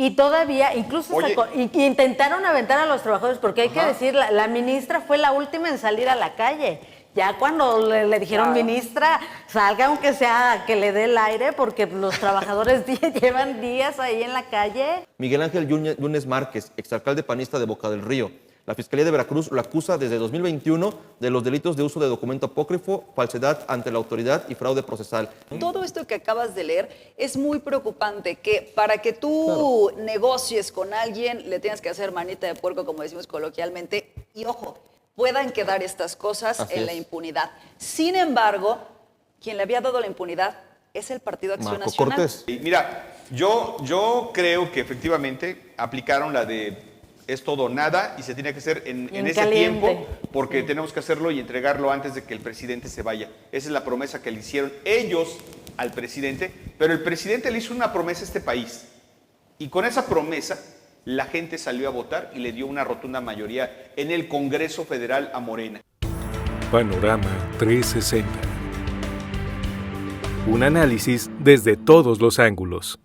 Y todavía, incluso intentaron aventar a los trabajadores, porque hay que decir, la ministra fue la última en salir a la calle. Ya cuando le dijeron, ministra, salga aunque sea que le dé el aire, porque los trabajadores llevan días ahí en la calle. Miguel Ángel Yunes Márquez, exalcalde panista de Boca del Río. La Fiscalía de Veracruz lo acusa desde 2021 de los delitos de uso de documento apócrifo, falsedad ante la autoridad y fraude procesal. Todo esto que acabas de leer es muy preocupante, que para que tú negocies con alguien le tienes que hacer manita de puerco, como decimos coloquialmente, y ojo, puedan quedar estas cosas en la impunidad. Sin embargo, quien le había dado la impunidad es el Partido Acción Nacional. Cortés. Mira, yo creo que efectivamente aplicaron la de es todo o nada y se tiene que hacer en ese tiempo porque tenemos que hacerlo y entregarlo antes de que el presidente se vaya. Esa es la promesa que le hicieron ellos al presidente, pero el presidente le hizo una promesa a este país y con esa promesa la gente salió a votar y le dio una rotunda mayoría en el Congreso Federal a Morena. Panorama 360. Un análisis desde todos los ángulos.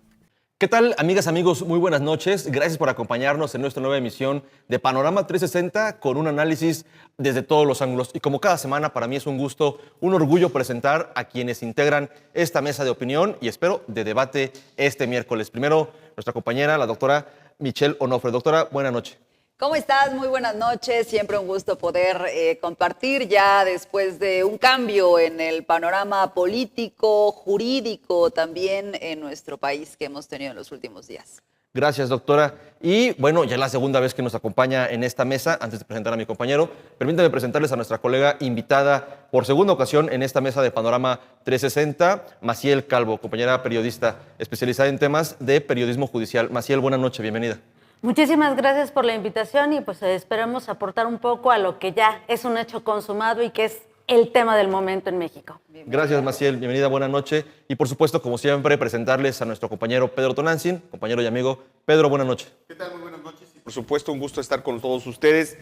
¿Qué tal, amigas, amigos? Muy buenas noches. Gracias por acompañarnos en nuestra nueva emisión de Panorama 360 con un análisis desde todos los ángulos. Y como cada semana, para mí es un gusto, un orgullo presentar a quienes integran esta mesa de opinión y espero de debate este miércoles. Primero, nuestra compañera, la doctora Michelle Onofre. Doctora, buenas noches. ¿Cómo estás? Muy buenas noches. Siempre un gusto poder compartir ya después de un cambio en el panorama político, jurídico también en nuestro país que hemos tenido en los últimos días. Gracias, doctora. Y bueno, ya es la segunda vez que nos acompaña en esta mesa. Antes de presentar a mi compañero, permítanme presentarles a nuestra colega invitada por segunda ocasión en esta mesa de Panorama 360, Maciel Calvo, compañera periodista especializada en temas de periodismo judicial. Maciel, buenas noches, bienvenida. Muchísimas gracias por la invitación y pues esperemos aportar un poco a lo que ya es un hecho consumado y que es el tema del momento en México. Gracias, Maciel. Bienvenida, buena noche. Y por supuesto, como siempre, presentarles a nuestro compañero Pedro Tonantzin, compañero y amigo. Pedro, buenas noches. ¿Qué tal? Muy buenas noches. Y por supuesto, un gusto estar con todos ustedes.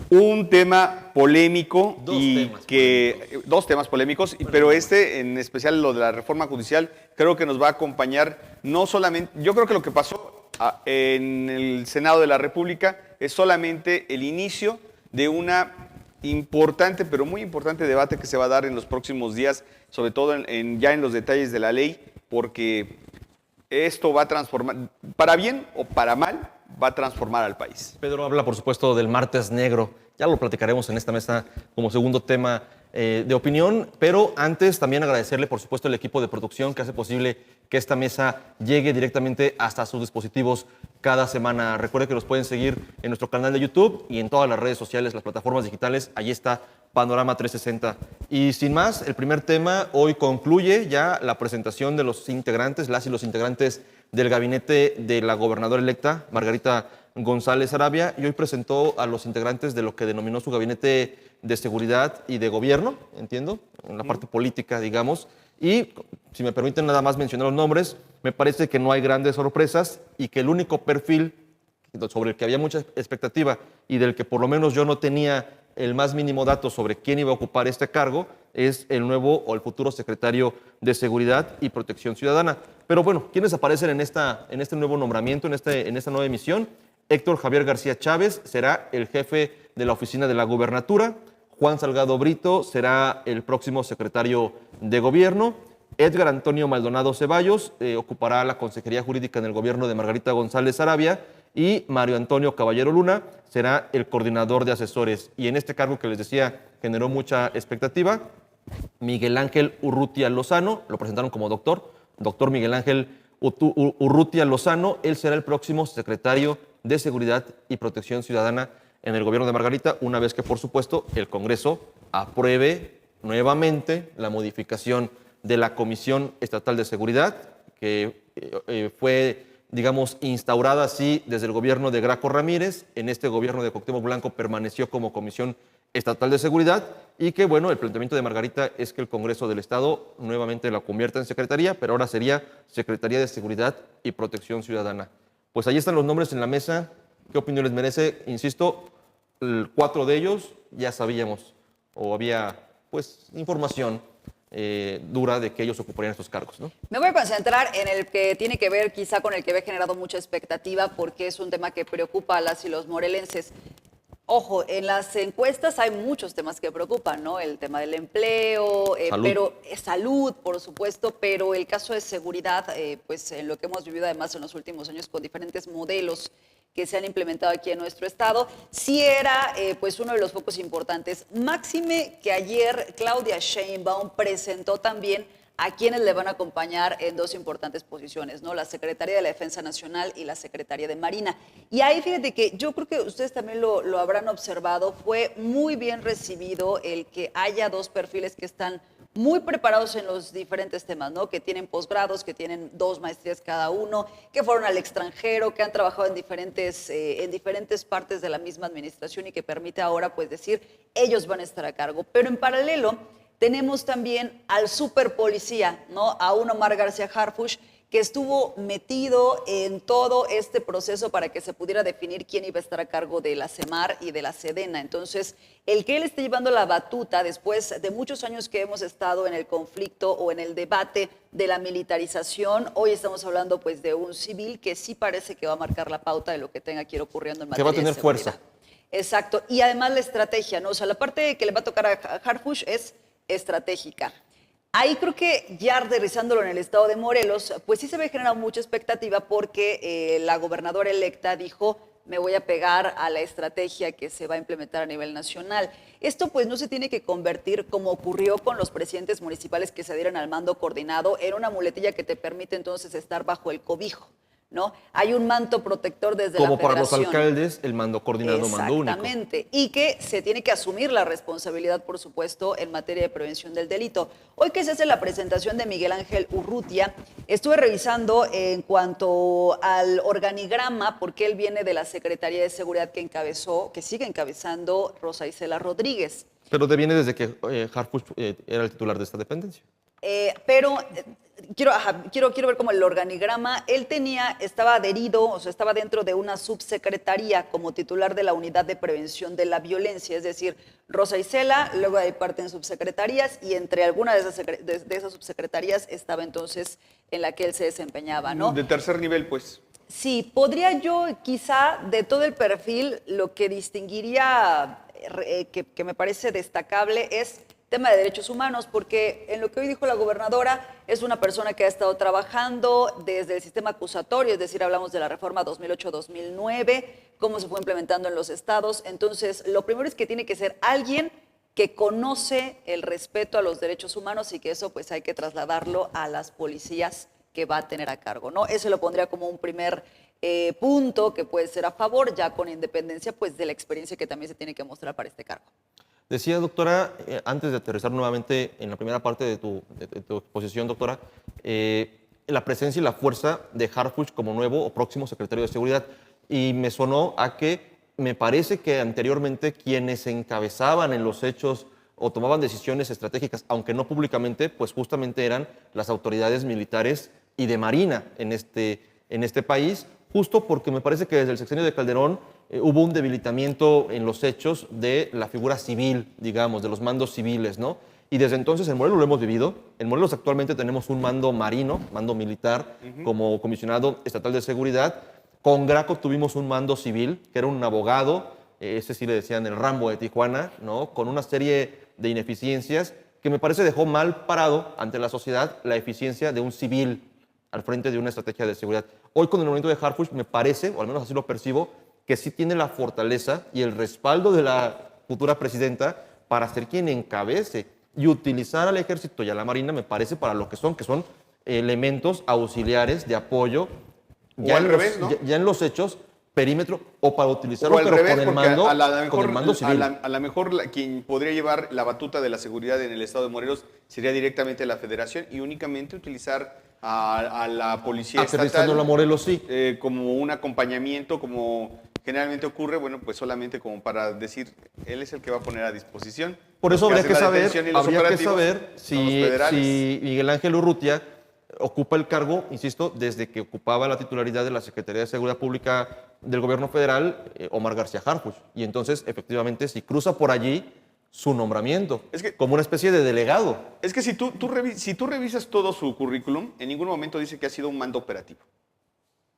Un tema polémico dos temas polémicos, pero este, en especial lo de la reforma judicial, creo que nos va a acompañar no solamente, yo creo que lo que pasó en el Senado de la República es solamente el inicio de una importante, pero muy importante debate que se va a dar en los próximos días, sobre todo ya en los detalles de la ley, porque esto va a transformar, para bien o para mal, va a transformar al país. Pedro habla, por supuesto, del martes negro. Ya lo platicaremos en esta mesa como segundo tema de opinión, pero antes también agradecerle, por supuesto, al equipo de producción que hace posible que esta mesa llegue directamente hasta sus dispositivos cada semana. Recuerde que los pueden seguir en nuestro canal de YouTube y en todas las redes sociales, las plataformas digitales. Allí está Panorama 360. Y sin más, el primer tema hoy concluye ya la presentación de los integrantes, las y los integrantes del gabinete de la gobernadora electa, Margarita González Arabia, y hoy presentó a los integrantes de lo que denominó su gabinete de seguridad y de gobierno, entiendo, en la parte política, digamos. Y, si me permiten nada más mencionar los nombres, me parece que no hay grandes sorpresas y que el único perfil sobre el que había mucha expectativa y del que por lo menos yo no tenía el más mínimo dato sobre quién iba a ocupar este cargo es el nuevo o el futuro secretario de Seguridad y Protección Ciudadana. Pero bueno, ¿quiénes aparecen en este nuevo nombramiento, en esta nueva emisión? Héctor Javier García Chávez será el jefe de la oficina de la gubernatura. Juan Salgado Brito será el próximo secretario de gobierno. Edgar Antonio Maldonado Ceballos ocupará la consejería jurídica en el gobierno de Margarita González Arabia. Y Mario Antonio Caballero Luna será el coordinador de asesores. Y en este cargo que les decía generó mucha expectativa, Miguel Ángel Urrutia Lozano, lo presentaron como doctor Miguel Ángel Urrutia Lozano, él será el próximo secretario de Seguridad y Protección Ciudadana en el gobierno de Margarita, una vez que, por supuesto, el Congreso apruebe nuevamente la modificación de la Comisión Estatal de Seguridad, que fue, digamos, instaurada así desde el gobierno de Graco Ramírez. En este gobierno de Cuauhtémoc Blanco permaneció como Comisión Estatal de Seguridad y que, bueno, el planteamiento de Margarita es que el Congreso del Estado nuevamente la convierta en secretaría, pero ahora sería Secretaría de Seguridad y Protección Ciudadana. Pues ahí están los nombres en la mesa. ¿Qué opinión les merece? Insisto, 4 de ellos ya sabíamos o había pues información dura de que ellos ocuparían estos cargos, ¿no? Me voy a concentrar en el que tiene que ver quizá con el que había generado mucha expectativa porque es un tema que preocupa a las y los morelenses. Ojo, en las encuestas hay muchos temas que preocupan, ¿no? El tema del empleo, Salud. salud, por supuesto, pero el caso de seguridad, pues en lo que hemos vivido además en los últimos años con diferentes modelos que se han implementado aquí en nuestro estado, sí era pues uno de los focos importantes. Máxime que ayer Claudia Sheinbaum presentó también a quienes le van a acompañar en dos importantes posiciones, ¿no? La Secretaría de la Defensa Nacional y la Secretaría de Marina. Y ahí fíjate que yo creo que ustedes también lo habrán observado, fue muy bien recibido el que haya dos perfiles que están muy preparados en los diferentes temas, ¿no? Que tienen posgrados, que tienen 2 maestrías cada uno, que fueron al extranjero, que han trabajado en diferentes partes de la misma administración y que permite ahora pues decir, ellos van a estar a cargo. Pero en paralelo tenemos también al superpolicía, ¿no? A un Omar García Harfuch, que estuvo metido en todo este proceso para que se pudiera definir quién iba a estar a cargo de la CEMAR y de la Sedena. Entonces, el que él esté llevando la batuta después de muchos años que hemos estado en el conflicto o en el debate de la militarización, hoy estamos hablando pues de un civil que sí parece que va a marcar la pauta de lo que tenga que ir ocurriendo en Que materia va a tener de seguridad. fuerza. Exacto, y además la estrategia, ¿no? O sea, la parte que le va a tocar a Harfuch es estratégica. Ahí creo que ya aterrizándolo en el estado de Morelos, pues sí se ve generado mucha expectativa porque la gobernadora electa dijo, me voy a pegar a la estrategia que se va a implementar a nivel nacional. Esto pues no se tiene que convertir, como ocurrió con los presidentes municipales que se dieron al mando coordinado, en una muletilla que te permite entonces estar bajo el cobijo, ¿no? Hay un manto protector desde Como la para los federación. alcaldes, el mando coordinado, mando único. Exactamente, y que se tiene que asumir la responsabilidad, por supuesto, en materia de prevención del delito. Hoy que se hace la presentación de Miguel Ángel Urrutia, estuve revisando en cuanto al organigrama, porque él viene de la Secretaría de Seguridad que sigue encabezando Rosa Isela Rodríguez. Pero te viene desde que Harfuch era el titular de esta dependencia. Quiero ver como el organigrama. Él estaba adherido, o sea, estaba dentro de una subsecretaría como titular de la Unidad de Prevención de la Violencia, es decir, Rosa Isela, luego hay parte en subsecretarías y entre alguna de esas subsecretarías estaba entonces en la que él se desempeñaba, ¿no? De tercer nivel, pues. Sí, podría yo quizá de todo el perfil lo que distinguiría, que me parece destacable es tema de derechos humanos, porque en lo que hoy dijo la gobernadora es una persona que ha estado trabajando desde el sistema acusatorio, es decir, hablamos de la reforma 2008-2009, cómo se fue implementando en los estados. Entonces, lo primero es que tiene que ser alguien que conoce el respeto a los derechos humanos y que eso pues hay que trasladarlo a las policías que va a tener a cargo, ¿no? Eso lo pondría como un primer punto que puede ser a favor, ya con independencia pues de la experiencia que también se tiene que mostrar para este cargo. Decía, doctora, antes de aterrizar nuevamente en la primera parte de tu exposición, doctora, la presencia y la fuerza de Harfuch como nuevo o próximo secretario de Seguridad. Y me sonó a que me parece que anteriormente quienes encabezaban en los hechos o tomaban decisiones estratégicas, aunque no públicamente, pues justamente eran las autoridades militares y de Marina en este país, justo porque me parece que desde el sexenio de Calderón hubo un debilitamiento en los hechos de la figura civil, digamos, de los mandos civiles, ¿no? Y desde entonces en Morelos lo hemos vivido. En Morelos actualmente tenemos un mando marino, mando militar, como comisionado estatal de seguridad. Con Graco tuvimos un mando civil, que era un abogado, ese sí le decían el Rambo de Tijuana, ¿no? Con una serie de ineficiencias que me parece dejó mal parado ante la sociedad la eficiencia de un civil al frente de una estrategia de seguridad. Hoy con el momento de Harfuch me parece, o al menos así lo percibo, que sí tiene la fortaleza y el respaldo de la futura presidenta para ser quien encabece y utilizar al ejército y a la marina, me parece, para lo que son elementos auxiliares de apoyo ya en los hechos, perímetro, o para utilizarlo o al pero revés, con el mando civil. A lo mejor quien podría llevar la batuta de la seguridad en el estado de Morelos sería directamente la federación y únicamente utilizar a la policía estatal a Morelos, sí. Como un acompañamiento, como generalmente ocurre, bueno, pues solamente como para decir, él es el que va a poner a disposición. Por eso habría que saber si si Miguel Ángel Urrutia ocupa el cargo, insisto, desde que ocupaba la titularidad de la Secretaría de Seguridad Pública del Gobierno Federal, Omar García Harfuch. Y entonces, efectivamente, si cruza por allí, su nombramiento, Es que- como una especie de delegado. Es que si tú revisas todo su currículum, en ningún momento dice que ha sido un mando operativo.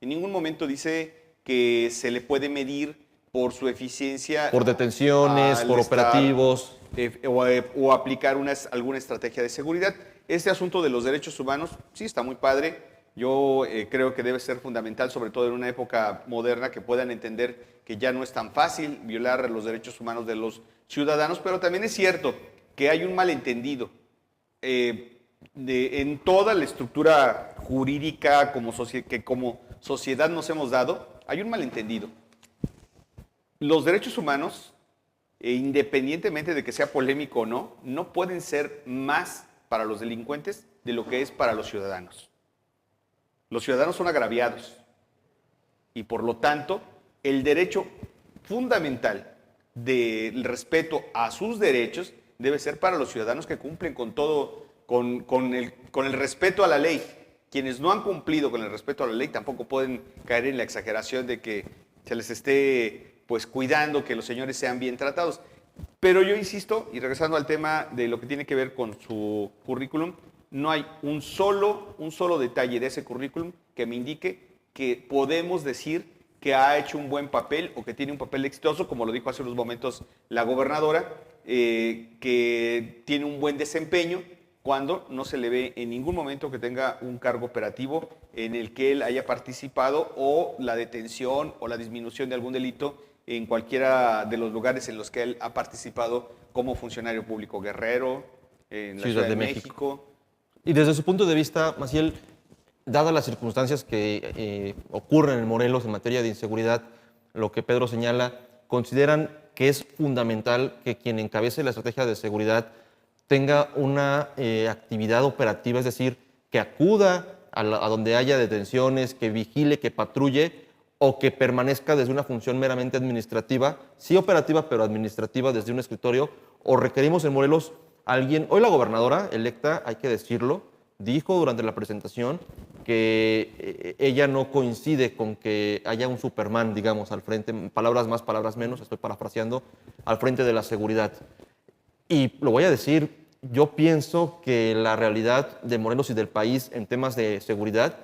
En ningún momento dice que se le puede medir por su eficiencia. Por detenciones, al por estar, operativos. o aplicar alguna estrategia de seguridad. Este asunto de los derechos humanos, sí, está muy padre. Yo creo que debe ser fundamental, sobre todo en una época moderna, que puedan entender que ya no es tan fácil violar los derechos humanos de los ciudadanos, pero también es cierto que hay un malentendido en toda la estructura jurídica que como sociedad nos hemos dado, hay un malentendido. Los derechos humanos, independientemente de que sea polémico o no, no pueden ser más para los delincuentes de lo que es para los ciudadanos. Los ciudadanos son agraviados y por lo tanto el derecho fundamental del respeto a sus derechos debe ser para los ciudadanos que cumplen con todo, con el respeto a la ley. Quienes no han cumplido con el respeto a la ley tampoco pueden caer en la exageración de que se les esté pues cuidando que los señores sean bien tratados. Pero yo insisto, y regresando al tema de lo que tiene que ver con su currículum, no hay un solo detalle de ese currículum que me indique que podemos decir que ha hecho un buen papel o que tiene un papel exitoso, como lo dijo hace unos momentos la gobernadora, que tiene un buen desempeño cuando no se le ve en ningún momento que tenga un cargo operativo en el que él haya participado o la detención o la disminución de algún delito en cualquiera de los lugares en los que él ha participado como funcionario público. Guerrero, en la Ciudad de México. Y desde su punto de vista, Maciel, dadas las circunstancias que ocurren en Morelos en materia de inseguridad, lo que Pedro señala, ¿consideran que es fundamental que quien encabece la estrategia de seguridad tenga una actividad operativa, es decir, que acuda a donde haya detenciones, que vigile, que patrulle, o que permanezca desde una función meramente administrativa, sí operativa, pero administrativa desde un escritorio? ¿O requerimos en Morelos a alguien? Hoy la gobernadora electa, hay que decirlo, dijo durante la presentación que ella no coincide con que haya un Superman, digamos, al frente, palabras más, palabras menos, estoy parafraseando, al frente de la seguridad. Y lo voy a decir, yo pienso que la realidad de Morelos y del país en temas de seguridad,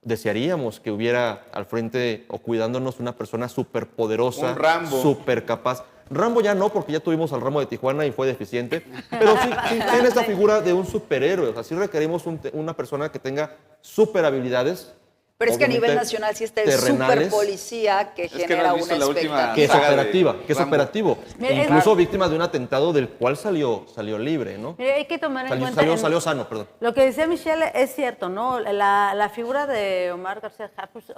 desearíamos que hubiera al frente o cuidándonos una persona súper poderosa, un Rambo, súper capaz. Rambo ya no, porque ya tuvimos al Rambo de Tijuana y fue deficiente, pero sí tiene esta figura de un superhéroe. O sea, sí requerimos una persona que tenga súper habilidades. Pero es que a nivel nacional sí está el super policía que genera una expectativa. Que es operativa, que es Rambo. Operativo. Mira, Incluso víctima de un atentado del cual salió libre, ¿no? Mira, hay que tomar en cuenta... Salió sano, perdón. Lo que decía Michelle es cierto, ¿no? La figura de Omar García Harfuch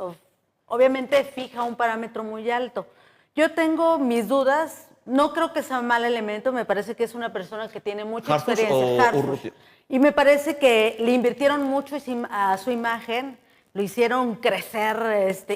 obviamente fija un parámetro muy alto. Yo tengo mis dudas, no creo que sea un mal elemento, me parece que es una persona que tiene mucha ¿Harfuch experiencia. o Harfuch. Urrutia? Y me parece que le invirtieron mucho a su imagen, lo hicieron crecer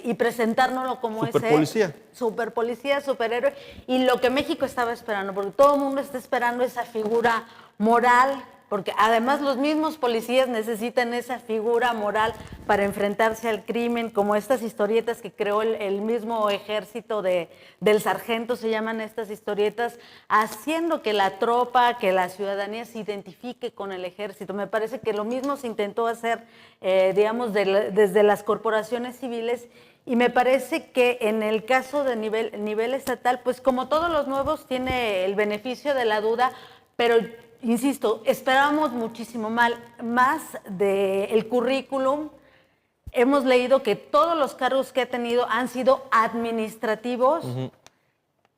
y presentárnoslo como Superpolicía. Superpolicía, superhéroe. Y lo que México estaba esperando, porque todo el mundo está esperando esa figura moral, porque además los mismos policías necesitan esa figura moral para enfrentarse al crimen, como estas historietas que creó el mismo ejército del sargento, se llaman estas historietas, haciendo que la tropa, que la ciudadanía se identifique con el ejército. Me parece que lo mismo se intentó hacer, digamos, desde las corporaciones civiles, y me parece que en el caso de nivel estatal, pues como todos los nuevos, tiene el beneficio de la duda, pero insisto, esperábamos muchísimo más del currículum. Hemos leído que todos los cargos que ha tenido han sido administrativos.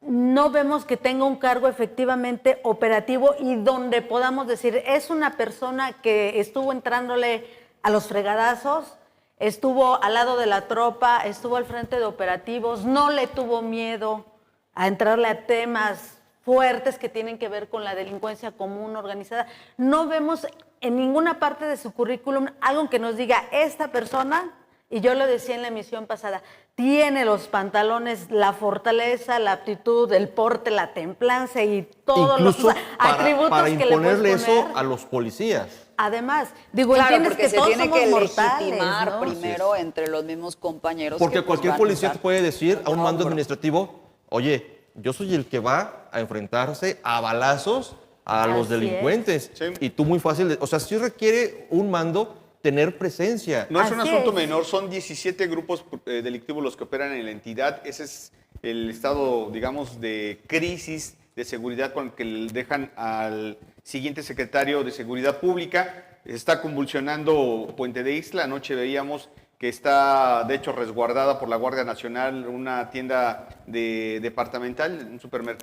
No vemos que tenga un cargo efectivamente operativo y donde podamos decir, es una persona que estuvo entrándole a los fregadazos, estuvo al lado de la tropa, estuvo al frente de operativos, no le tuvo miedo a entrarle a temas fuertes que tienen que ver con la delincuencia común organizada. No vemos en ninguna parte de su currículum algo que nos diga, esta persona, y yo lo decía en la emisión pasada, tiene los pantalones, la fortaleza, la aptitud, el porte, la templanza y todos incluso los atributos para que le puedes imponerle poner. eso a los policías. Además, digo, Claro, entiendes porque que se todos tiene somos que mortales, legitimar ¿no? primero entre los mismos compañeros. Porque que, pues, cualquier van a policía estar te puede decir a un mando hombro. administrativo, oye, yo soy el que va a enfrentarse a balazos a los Así delincuentes. Sí. Y tú muy fácil, o sea, sí requiere un mando tener presencia. No es un Así asunto es. menor, son 17 grupos delictivos los que operan en la entidad. Ese es el estado, digamos, de crisis de seguridad con el que le dejan al siguiente secretario de Seguridad Pública. Está convulsionando Puente de Ixtla. Anoche veíamos que está, de hecho, resguardada por la Guardia Nacional una tienda departamental,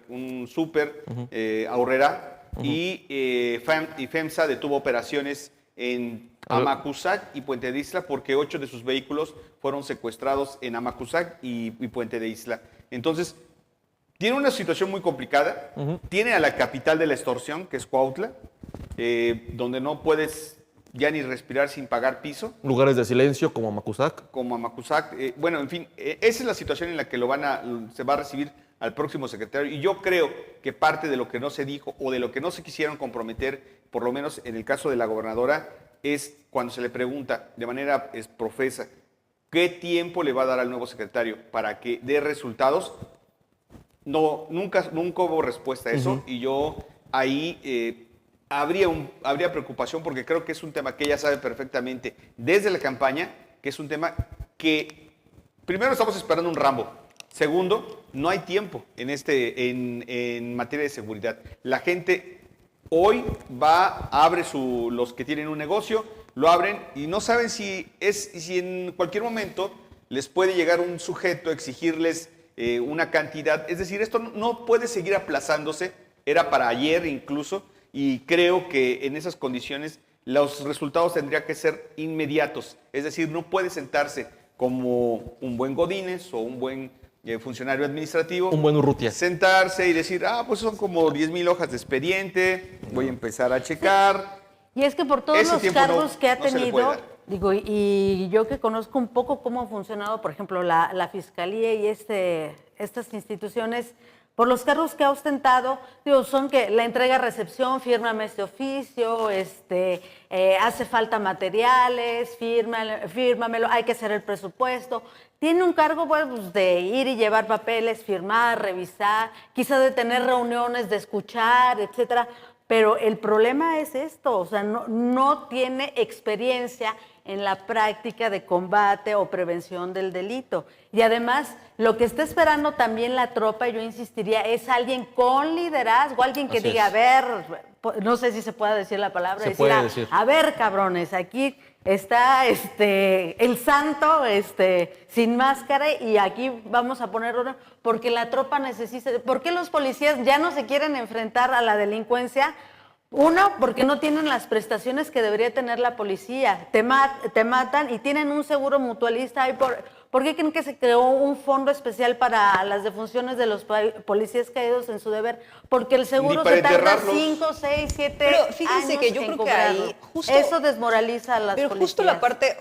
un súper, Aurrera, y FEMSA detuvo operaciones en Amacuzac y Puente de Ixtla porque 8 de sus vehículos fueron secuestrados en Amacuzac y Puente de Ixtla. Entonces, tiene una situación muy complicada. Tiene a la capital de la extorsión, que es Cuautla, donde no puedes ya ni respirar sin pagar piso, Lugares de silencio como Macusac. como Amacuzac. Bueno, en fin, esa es la situación en la que se va a recibir al próximo secretario. Y yo creo que parte de lo que no se dijo o de lo que no se quisieron comprometer, por lo menos en el caso de la gobernadora, es cuando se le pregunta de manera profesa qué tiempo le va a dar al nuevo secretario para que dé resultados. No, nunca hubo respuesta a eso y yo ahí habría preocupación porque creo que es un tema que ella sabe perfectamente desde la campaña, que es un tema que primero estamos esperando un Rambo. Segundo, no hay tiempo en materia de seguridad. La gente hoy abre los que tienen un negocio, lo abren y no saben si en cualquier momento les puede llegar un sujeto a exigirles una cantidad. Es decir, esto no puede seguir aplazándose, era para ayer incluso, y creo que en esas condiciones los resultados tendrían que ser inmediatos. Es decir, no puede sentarse como un buen Godínez o un buen funcionario administrativo. Un buen Urrutia. Sentarse y decir, pues son como 10,000 hojas de expediente, voy a empezar a checar. Y es que por todos Ese los tiempo cargos que ha no se le puede tenido, dar. digo, y yo que conozco un poco cómo ha funcionado, por ejemplo, la Fiscalía y estas instituciones, por los cargos que ha ostentado, digo, son que la entrega-recepción, fírmame este oficio, hace falta materiales, fírmamelo, hay que hacer el presupuesto. Tiene un cargo pues, de ir y llevar papeles, firmar, revisar, quizá de tener reuniones, de escuchar, etcétera. Pero el problema es esto, o sea, no tiene experiencia en la práctica de combate o prevención del delito. Y además, lo que está esperando también la tropa, yo insistiría, es alguien con liderazgo, alguien que Así diga, es. a ver, no sé si se puede decir la palabra, Se puede decir. a ver, cabrones, aquí está el santo sin máscara y aquí vamos a poner orden, porque la tropa necesita. ¿Por qué los policías ya no se quieren enfrentar a la delincuencia? Uno, porque no tienen las prestaciones que debería tener la policía. Te matan y tienen un seguro mutualista. ¿Por qué creen que se creó un fondo especial para las defunciones de los policías caídos en su deber? Porque el seguro Ni para se tarda enterrarlos. 5, 6, 7 Pero fíjense años que yo en creo que ahí cobrarlo. justo- Eso desmoraliza a las Pero policías. justo la parte,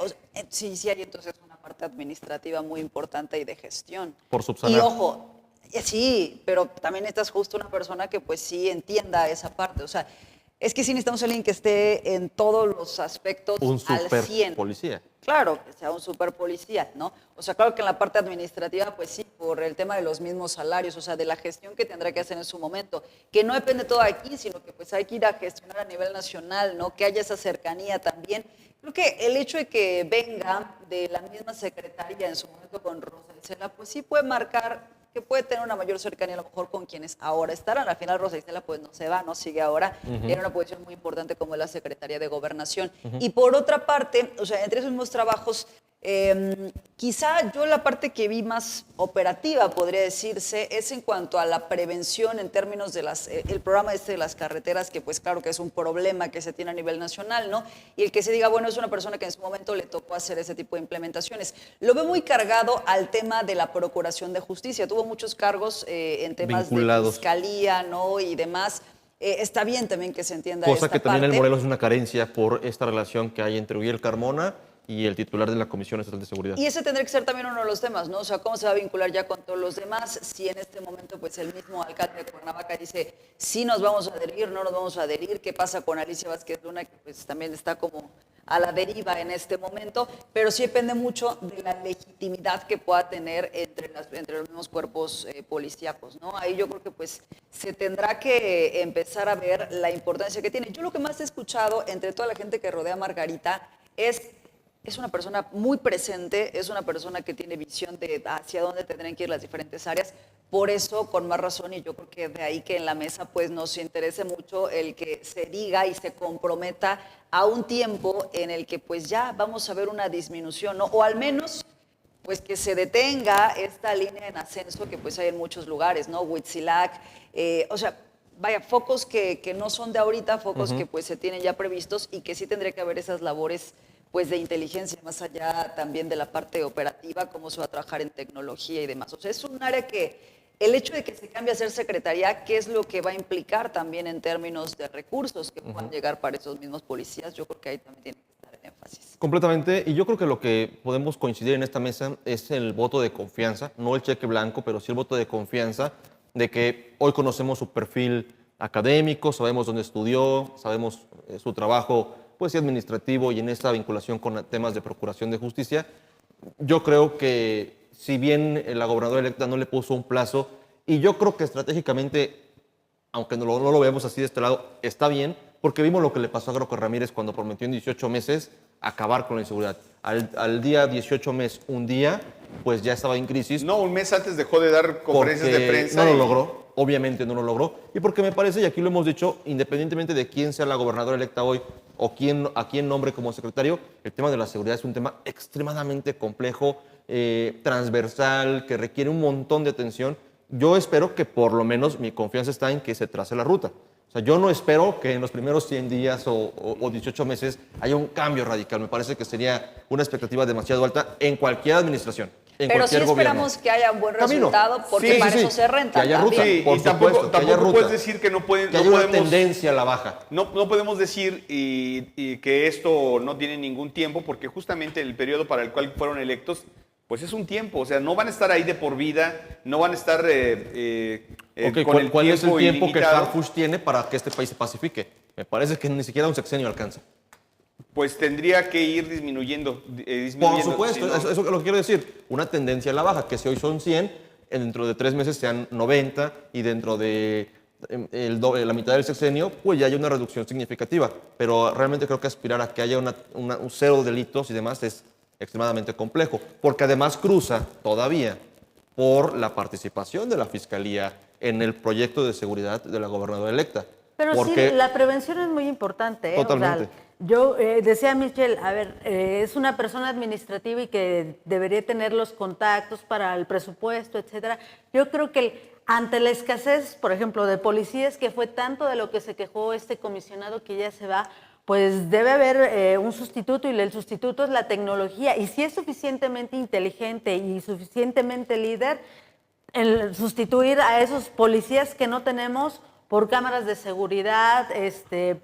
sí hay entonces una parte administrativa muy importante y de gestión. Por subsanar. Y ojo, sí, pero también necesitas justo una persona que pues sí entienda esa parte. O sea, es que sí necesitamos a alguien que esté en todos los aspectos Un al super 100. policía. Claro, que sea un super policía, ¿no? O sea, claro que en la parte administrativa, pues sí, por el tema de los mismos salarios, o sea, de la gestión que tendrá que hacer en su momento, que no depende todo aquí, sino que pues hay que ir a gestionar a nivel nacional, ¿no? Que haya esa cercanía también. Creo que el hecho de que venga de la misma secretaria en su momento con Rosa Isela, pues sí puede marcar que puede tener una mayor cercanía a lo mejor con quienes ahora estarán. Al final Rosa Isela pues no se va, no sigue ahora, tiene una posición muy importante como la Secretaría de Gobernación. Y por otra parte, o sea, entre esos mismos trabajos, quizá yo la parte que vi más operativa, podría decirse, es en cuanto a la prevención en términos de el programa de las carreteras, que pues claro que es un problema que se tiene a nivel nacional, ¿no? Y el que se diga, bueno, es una persona que en su momento le tocó hacer ese tipo de implementaciones. Lo veo muy cargado al tema de la Procuración de Justicia. Tuvo muchos cargos en temas Vinculados. de fiscalía, ¿no? Y demás. Está bien también que se entienda Cosa esta que también parte. en Morelos es una carencia por esta relación que hay entre Uriel Carmona y el titular de la Comisión Estatal de Seguridad. Y ese tendría que ser también uno de los temas, ¿no? O sea, ¿cómo se va a vincular ya con todos los demás? Si en este momento, pues, el mismo alcalde de Cuernavaca dice, sí nos vamos a adherir, no nos vamos a adherir, ¿qué pasa con Alicia Vázquez Luna, que pues también está como a la deriva en este momento, pero sí depende mucho de la legitimidad que pueda tener entre los mismos cuerpos policíacos, ¿no? Ahí yo creo que pues se tendrá que empezar a ver la importancia que tiene. Yo lo que más he escuchado entre toda la gente que rodea a Margarita es una persona muy presente, es una persona que tiene visión de hacia dónde tendrán que ir las diferentes áreas. Por eso, con más razón, y yo creo que de ahí que en la mesa pues nos interese mucho el que se diga y se comprometa a un tiempo en el que pues ya vamos a ver una disminución, ¿no? O al menos pues que se detenga esta línea en ascenso que pues hay en muchos lugares, ¿no? Huitzilac, o sea, vaya, focos que no son de ahorita, focos que pues se tienen ya previstos y que sí tendría que haber esas labores pues de inteligencia, más allá también de la parte operativa, cómo se va a trabajar en tecnología y demás. O sea, es un área que el hecho de que se cambie a ser secretaría, ¿qué es lo que va a implicar también en términos de recursos que puedan llegar para esos mismos policías? Yo creo que ahí también tiene que estar el énfasis. Completamente, y yo creo que lo que podemos coincidir en esta mesa es el voto de confianza, no el cheque blanco, pero sí el voto de confianza de que hoy conocemos su perfil académico, sabemos dónde estudió, sabemos su trabajo pues, administrativo y en esta vinculación con temas de procuración de justicia. Yo creo que si bien la gobernadora electa no le puso un plazo, y yo creo que estratégicamente, aunque no lo veamos así de este lado, está bien, porque vimos lo que le pasó a Graco Ramírez cuando prometió en 18 meses acabar con la inseguridad. Al día 18 mes, un día, pues ya estaba en crisis. No, un mes antes dejó de dar conferencias de prensa. No lo logró, obviamente no lo logró. Y porque me parece, y aquí lo hemos dicho, independientemente de quién sea la gobernadora electa hoy o a quién nombre como secretario, el tema de la seguridad es un tema extremadamente complejo, transversal, que requiere un montón de atención. Yo espero que por lo menos mi confianza está en que se trace la ruta. O sea, yo no espero que en los primeros 100 días o 18 meses haya un cambio radical. Me parece que sería una expectativa demasiado alta en cualquier administración, en pero sí cualquier gobierno. esperamos que haya un buen resultado, porque para eso se renta. Que haya ruta, también. Sí, por y supuesto, que haya tampoco ruta. puedes decir que no pueden, Que haya una tendencia a la baja. No podemos decir y que esto no tiene ningún tiempo, porque justamente el periodo para el cual fueron electos, pues es un tiempo. O sea, no van a estar ahí de por vida, no van a estar con el ¿Cuál es el tiempo que ilimitado. Harfuch tiene para que este país se pacifique? Me parece que ni siquiera un sexenio alcanza. Pues tendría que ir disminuyendo. Por supuesto, si no- eso es lo que quiero decir. Una tendencia a la baja, que si hoy son 100, dentro de 3 meses sean 90 y dentro de la mitad del sexenio, pues ya hay una reducción significativa. Pero realmente creo que aspirar a que haya un cero delitos y demás es extremadamente complejo, porque además cruza todavía por la participación de la Fiscalía en el proyecto de seguridad de la gobernadora electa. Pero Porque sí, la prevención es muy importante. Totalmente. O sea, yo decía Michelle, a ver, es una persona administrativa y que debería tener los contactos para el presupuesto, etcétera. Yo creo que ante la escasez, por ejemplo, de policías, que fue tanto de lo que se quejó este comisionado que ya se va, pues debe haber un sustituto, y el sustituto es la tecnología. Y si es suficientemente inteligente y suficientemente líder, el sustituir a esos policías que no tenemos por cámaras de seguridad,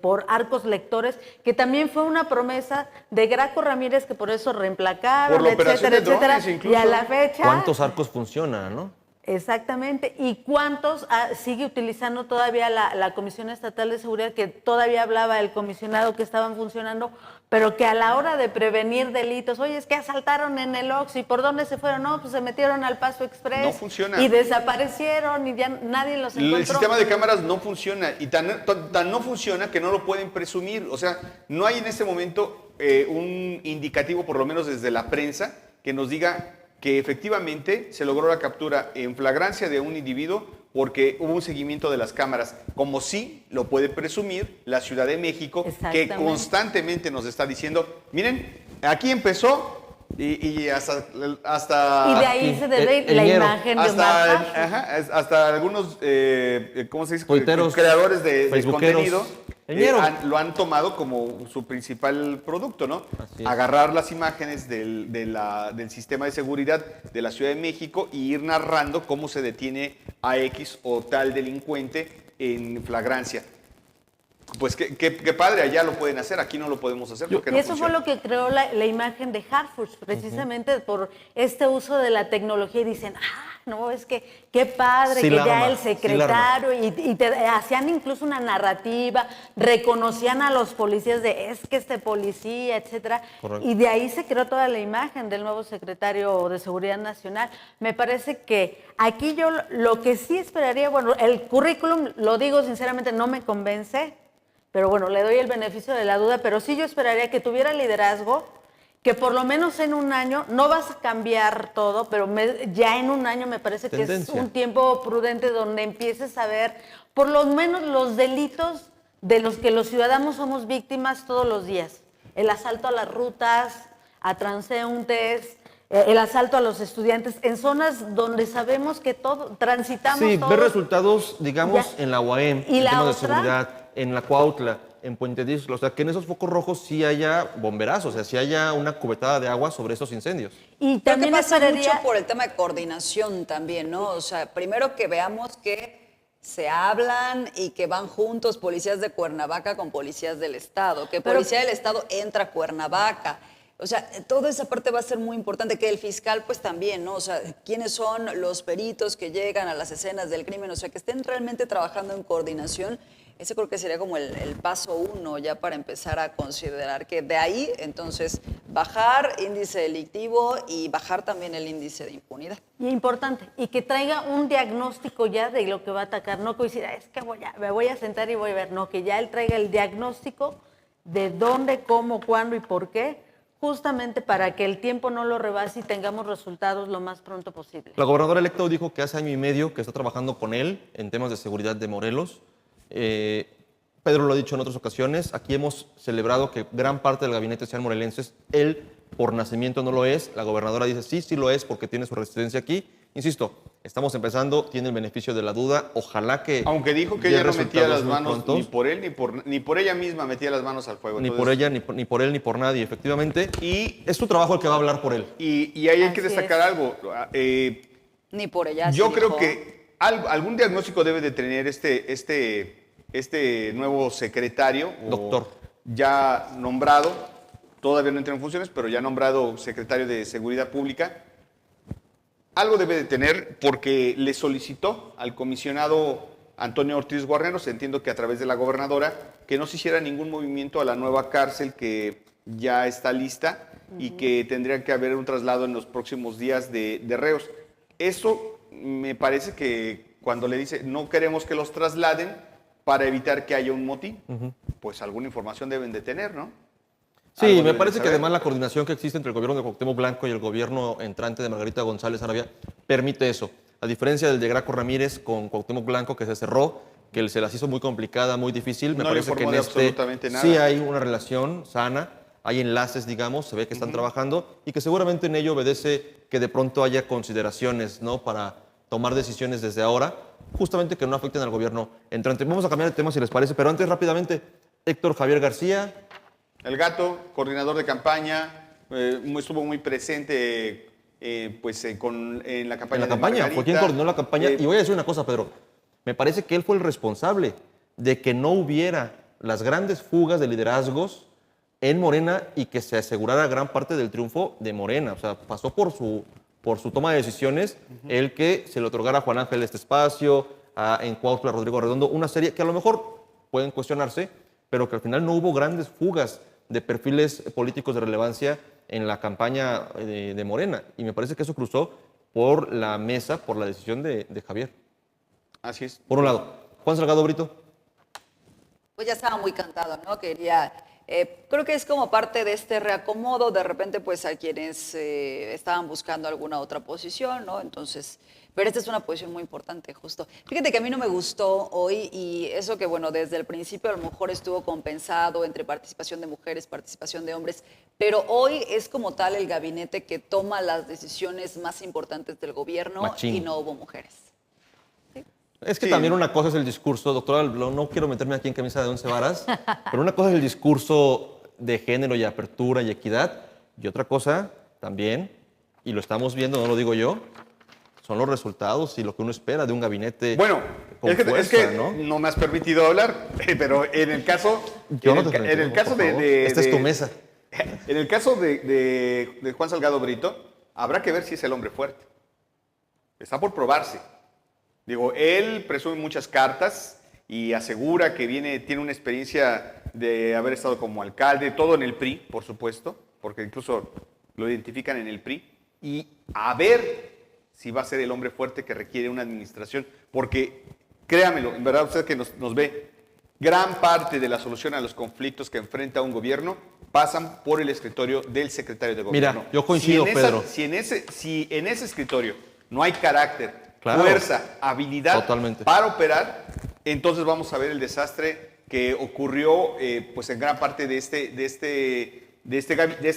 por arcos lectores, que también fue una promesa de Graco Ramírez, que por eso reemplacaron, Por la operación etcétera, de drones, etcétera. incluso. Y a la fecha... ¿cuántos arcos funcionan, no? Exactamente. ¿Y cuántos sigue utilizando todavía la Comisión Estatal de Seguridad, que todavía hablaba el comisionado que estaban funcionando, pero que a la hora de prevenir delitos, oye, es que asaltaron en el Oxxo, ¿y por dónde se fueron? No, pues se metieron al Paso Express. No funciona. Y desaparecieron y ya nadie los encontró. El sistema de cámaras no funciona, y tan no funciona que no lo pueden presumir. O sea, no hay en este momento un indicativo, por lo menos desde la prensa, que nos diga que efectivamente se logró la captura en flagrancia de un individuo porque hubo un seguimiento de las cámaras, como sí lo puede presumir la Ciudad de México, que constantemente nos está diciendo, miren, aquí empezó y hasta y de ahí se debe la imagen de Omar Harfuch. hasta algunos ¿cómo se dice? Tuiteros, creadores de facebookeros. contenido lo han tomado como su principal producto, ¿no? Así es. Agarrar las imágenes del sistema de seguridad de la Ciudad de México y ir narrando cómo se detiene a X o tal delincuente en flagrancia. Pues qué padre, allá lo pueden hacer, aquí no lo podemos hacer porque Y no eso funciona. fue lo que creó la imagen de Harfuch, precisamente por este uso de la tecnología. Y dicen, no, es que qué padre Sí que la ya arma, el sí la secretario, y te hacían incluso una narrativa, reconocían a los policías de es que este policía, etcétera, Correcto. y de ahí se creó toda la imagen del nuevo secretario de Seguridad Nacional. Me parece que aquí yo lo que sí esperaría, bueno, el currículum, lo digo sinceramente, no me convence, pero bueno, le doy el beneficio de la duda, pero sí yo esperaría que tuviera liderazgo, que por lo menos en un año, no vas a cambiar todo, pero ya en un año me parece que es Tendencia. un tiempo prudente donde empieces a ver por lo menos los delitos de los que los ciudadanos somos víctimas todos los días. El asalto a las rutas, a transeúntes, el asalto a los estudiantes, en zonas donde sabemos que transitamos Sí, todos. ver resultados, digamos, Ya. en la UAM, ¿Y en la temas de otra? seguridad, en la Cuautla, en Puente Disco, o sea, que en esos focos rojos sí haya bomberazos, o sea, sí haya una cubetada de agua sobre esos incendios. Y Creo que también pasa esperaría... mucho por el tema de coordinación también, ¿no? O sea, primero que veamos que se hablan y que van juntos policías de Cuernavaca con policías del Estado, que Pero- policía del Estado entra a Cuernavaca. O sea, toda esa parte va a ser muy importante, que el fiscal pues también, ¿no? O sea, quiénes son los peritos que llegan a las escenas del crimen, o sea, que estén realmente trabajando en coordinación. Ese creo que sería como el paso 1 ya para empezar a considerar que de ahí, entonces, bajar índice delictivo y bajar también el índice de impunidad. Y importante, y que traiga un diagnóstico ya de lo que va a atacar, no que decir, es que me voy a sentar y voy a ver, no, que ya él traiga el diagnóstico de dónde, cómo, cuándo y por qué, justamente para que el tiempo no lo rebase y tengamos resultados lo más pronto posible. La gobernadora electa dijo que hace año y medio que está trabajando con él en temas de seguridad de Morelos. Pedro lo ha dicho en otras ocasiones, aquí hemos celebrado que gran parte del gabinete sean morelenses, él por nacimiento no lo es, la gobernadora dice sí lo es porque tiene su residencia aquí. Insisto, estamos empezando, tiene el beneficio de la duda, ojalá que... Aunque dijo que dé ella no metía resultados las muy manos prontos. ni por él ni por ella misma metía las manos al fuego. Ni Entonces, por ella, ni por él, ni por nadie, efectivamente. Y es su trabajo el que va a hablar por él. Y ahí hay que Así destacar es. algo. Ni por ella. Yo sí creo dijo. que algún diagnóstico debe de tener este nuevo secretario. o Doctor. Ya nombrado, todavía no entra en funciones, pero ya nombrado secretario de Seguridad Pública. Algo debe de tener porque le solicitó al comisionado Antonio Ortiz Guarneros, entiendo que a través de la gobernadora, que no se hiciera ningún movimiento a la nueva cárcel que ya está lista y que tendría que haber un traslado en los próximos días de reos. Eso me parece que cuando le dice no queremos que los trasladen para evitar que haya un motín, pues alguna información deben de tener, ¿no? Sí, Algo me deben parece de que saber. además la coordinación que existe entre el gobierno de Cuauhtémoc Blanco y el gobierno entrante de Margarita González Arabia permite eso. A diferencia del de Graco Ramírez con Cuauhtémoc Blanco, que se cerró, que se las hizo muy complicada, muy difícil, me No le parece que informó en de absolutamente nada. sí hay una relación sana, hay enlaces, digamos, se ve que están trabajando y que seguramente en ello obedece que de pronto haya consideraciones, ¿no?, para tomar decisiones desde ahora, justamente que no afecten al gobierno entrante. Vamos a cambiar de tema si les parece, pero antes rápidamente, Héctor Javier García. El Gato, coordinador de campaña, estuvo muy presente en la campaña. En la de campaña, fue quien Margarita. coordinó la campaña. Y voy a decir una cosa, Pedro. Me parece que él fue el responsable de que no hubiera las grandes fugas de liderazgos en Morena y que se asegurara gran parte del triunfo de Morena. O sea, pasó por su toma de decisiones el que se le otorgara a Juan Ángel este espacio, en Cuautla, Rodrigo Redondo, una serie que a lo mejor pueden cuestionarse, pero que al final no hubo grandes fugas de perfiles políticos de relevancia en la campaña de Morena. Y me parece que eso cruzó por la mesa, por la decisión de Javier. Así es. Por un lado. Juan Salgado Brito. Pues ya estaba muy cantado, ¿no? Creo que es como parte de este reacomodo, de repente pues a quienes estaban buscando alguna otra posición, ¿no? Entonces, pero esta es una posición muy importante, justo. Fíjate que a mí no me gustó hoy y eso que, bueno, desde el principio a lo mejor estuvo compensado entre participación de mujeres, participación de hombres, pero hoy es como tal el gabinete que toma las decisiones más importantes del gobierno Machín. y no hubo mujeres. Es que Sí. también una cosa es el discurso, doctora, no quiero meterme aquí en camisa de 11 varas, pero una cosa es el discurso de género y apertura y equidad, y otra cosa también, y lo estamos viendo, no lo digo yo, son los resultados y lo que uno espera de un gabinete Bueno, con es que fuerza, ¿no? ¿no? Me has permitido hablar, pero en el caso, Yo no te en permito, el caso por favor. de Esta es tu mesa. En el caso de Juan Salgado Brito, habrá que ver si es el hombre fuerte. Está por probarse. Digo, él presume muchas cartas y asegura que tiene una experiencia de haber estado como alcalde, todo en el PRI, por supuesto, porque incluso lo identifican en el PRI. Y a ver si va a ser el hombre fuerte que requiere una administración, porque créamelo, en verdad usted que nos ve, gran parte de la solución a los conflictos que enfrenta un gobierno pasan por el escritorio del secretario de gobierno. Mira, yo coincido, Pedro. Si en ese escritorio no hay carácter, Claro. fuerza, habilidad Totalmente. para operar, entonces vamos a ver el desastre que ocurrió pues en gran parte de este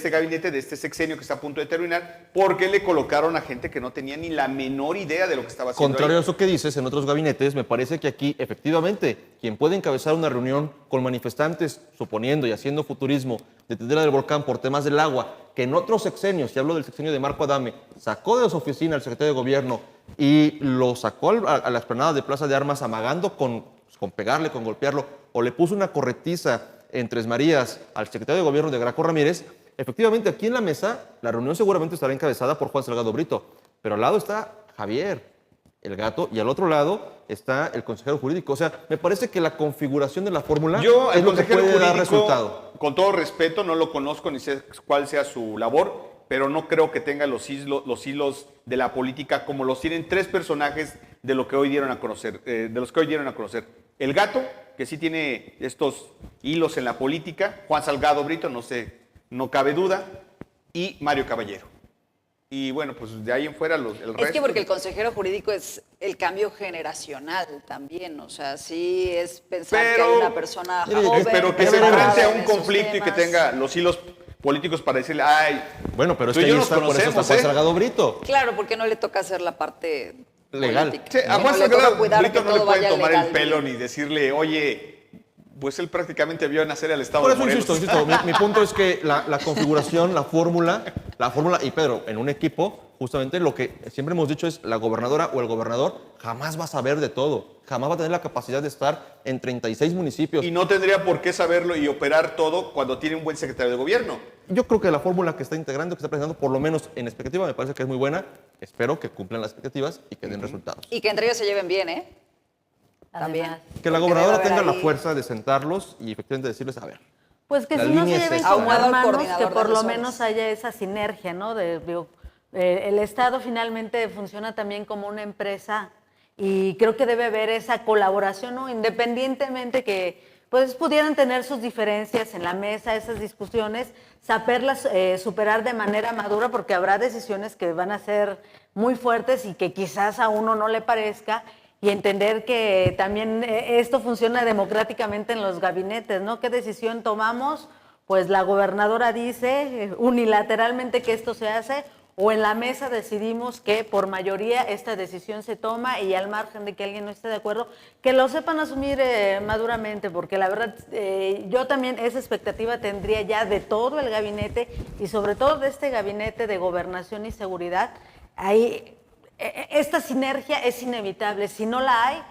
gabinete, de este sexenio que está a punto de terminar, porque le colocaron a gente que no tenía ni la menor idea de lo que estaba haciendo. Contrario a ahí. eso que dices, en otros gabinetes, me parece que aquí, efectivamente, quien puede encabezar una reunión con manifestantes, suponiendo y haciendo futurismo de Tendera del Volcán por temas del agua, que en otros sexenios, y hablo del sexenio de Marco Adame, sacó de su oficina al secretario de Gobierno y lo sacó a la explanada de Plaza de Armas amagando con pegarle, con golpearlo, o le puso una corretiza en Tres Marías al secretario de Gobierno de Graco Ramírez, efectivamente aquí en la mesa la reunión seguramente estará encabezada por Juan Salgado Brito, pero al lado está Javier, el gato, y al otro lado está el consejero jurídico. O sea, me parece que la configuración de la fórmula Yo, es el lo que consejero puede dar jurídico, resultado. con todo respeto, no lo conozco ni sé cuál sea su labor, pero no creo que tenga los hilos de la política como los tienen tres personajes de lo que hoy dieron a conocer, El gato, que sí tiene estos hilos en la política, Juan Salgado Brito, no cabe duda, y Mario Caballero. Y bueno, pues de ahí en fuera el resto. Es que porque el consejero jurídico es el cambio generacional también, o sea, sí es pensar que hay una persona joven. Pero que se preparada enfrente a en un esos conflicto y que temas. tenga los hilos políticos para decirle, ay, Bueno, pero es tú que y yo ahí nos está, por eso está conocemos, Juan ¿eh? Salgado Brito. Claro, porque no le toca hacer la parte Legal. política. Sí, a No Juan le toca Salgado cuidar Brito que no le todo pueden vaya tomar el legal. pelo ni decirle, oye, pues él prácticamente vio nacer al Estado Por de eso Morelos. insisto, mi punto es que la configuración, la fórmula, y Pedro, en un equipo, justamente lo que siempre hemos dicho es la gobernadora o el gobernador jamás va a saber de todo, jamás va a tener la capacidad de estar en 36 municipios. Y no tendría por qué saberlo y operar todo cuando tiene un buen secretario de gobierno. Yo creo que la fórmula que está integrando, que está presentando, por lo menos en expectativa, me parece que es muy buena. Espero que cumplan las expectativas y que den resultados. Y que entre ellos se lleven bien, ¿eh? También. Además. Que la Porque gobernadora debe haber tenga la ahí- fuerza de sentarlos y efectivamente decirles, a ver, Pues que La si no se línea es lleven esa. como Ahumado al hermanos, coordinador que de por lo asesores. menos haya esa sinergia, ¿no? El Estado finalmente funciona también como una empresa y creo que debe haber esa colaboración, ¿no? Independientemente que pues pudieran tener sus diferencias en la mesa, esas discusiones, saberlas superar de manera madura porque habrá decisiones que van a ser muy fuertes y que quizás a uno no le parezca, y entender que también esto funciona democráticamente en los gabinetes, ¿no? ¿Qué decisión tomamos? Pues la gobernadora dice unilateralmente que esto se hace, o en la mesa decidimos que por mayoría esta decisión se toma, y al margen de que alguien no esté de acuerdo, que lo sepan asumir maduramente, porque la verdad yo también esa expectativa tendría ya de todo el gabinete y sobre todo de este gabinete de gobernación y seguridad. Ahí esta sinergia es inevitable. Si no la hay,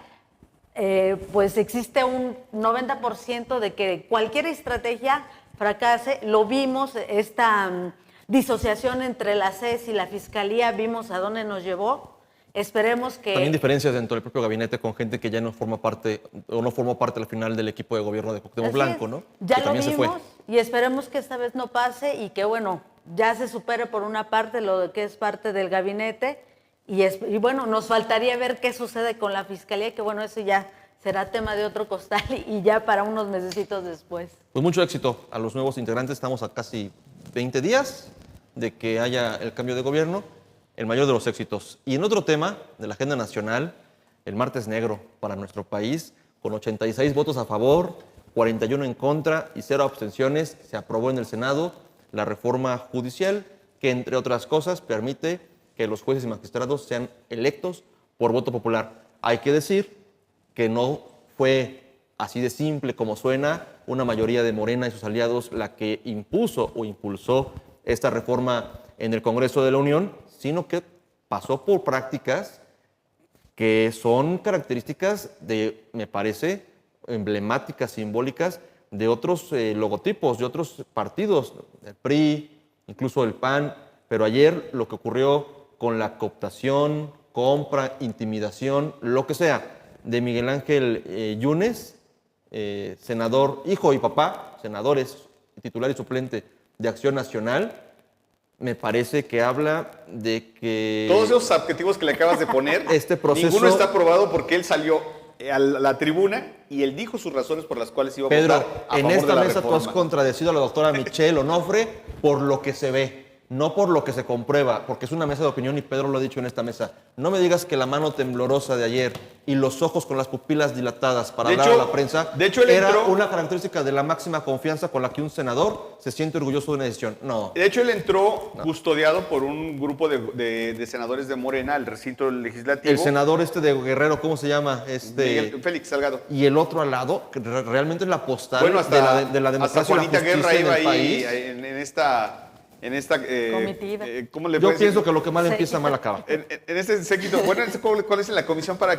pues existe un 90% de que cualquier estrategia fracase. Lo vimos, esta disociación entre la CES y la Fiscalía, vimos a dónde nos llevó. Esperemos que... también diferencias dentro del propio gabinete con gente que ya no forma parte o no formó parte al final del equipo de gobierno de Cuauhtémoc Así Blanco, es. ¿no? Ya que lo también se fue. vimos y esperemos que esta vez no pase y que, bueno, ya se supere por una parte lo de que es parte del gabinete y bueno, nos faltaría ver qué sucede con la Fiscalía, que bueno, eso ya será tema de otro costal y ya para unos mesecitos después. Pues mucho éxito a los nuevos integrantes. Estamos a casi 20 días de que haya el cambio de gobierno, el mayor de los éxitos. Y en otro tema de la agenda nacional, el martes negro para nuestro país, con 86 votos a favor, 41 en contra y 0 abstenciones, se aprobó en el Senado la reforma judicial que, entre otras cosas, permite que los jueces y magistrados sean electos por voto popular. Hay que decir que no fue así de simple como suena, una mayoría de Morena y sus aliados la que impuso o impulsó esta reforma en el Congreso de la Unión, sino que pasó por prácticas que son características de, me parece, emblemáticas, simbólicas de otros logotipos, de otros partidos, el PRI, incluso el PAN, pero ayer lo que ocurrió con la cooptación, compra, intimidación, lo que sea, de Miguel Ángel Yunes, senador, hijo y papá, senadores, titular y suplente de Acción Nacional, me parece que habla de que... Todos esos adjetivos que le acabas de poner, este proceso, ninguno está aprobado porque él salió a la tribuna y él dijo sus razones por las cuales iba a Pedro, votar a en favor esta de la mesa tú has reforma. contradecido a la doctora Michelle Onofre por lo que se ve, no por lo que se comprueba, porque es una mesa de opinión y Pedro lo ha dicho en esta mesa. No me digas que la mano temblorosa de ayer y los ojos con las pupilas dilatadas para De hablar hecho- a la prensa de hecho, él era entró- una característica de la máxima confianza con la que un senador se siente orgulloso de una decisión. No. De hecho, él entró custodiado por un grupo de senadores de Morena al recinto legislativo. El senador de Guerrero, ¿cómo se llama? Félix Salgado. Y el otro al lado, que realmente es la postal Bueno, hasta, de la democracia hasta y la Juanita justicia Guerra en iba el ahí país. en esta Comitiva. ¿cómo le Yo puedes pienso decir? que lo que mal Sí. empieza, mal acaba. En ese séquito, bueno, ¿cuál es la comisión para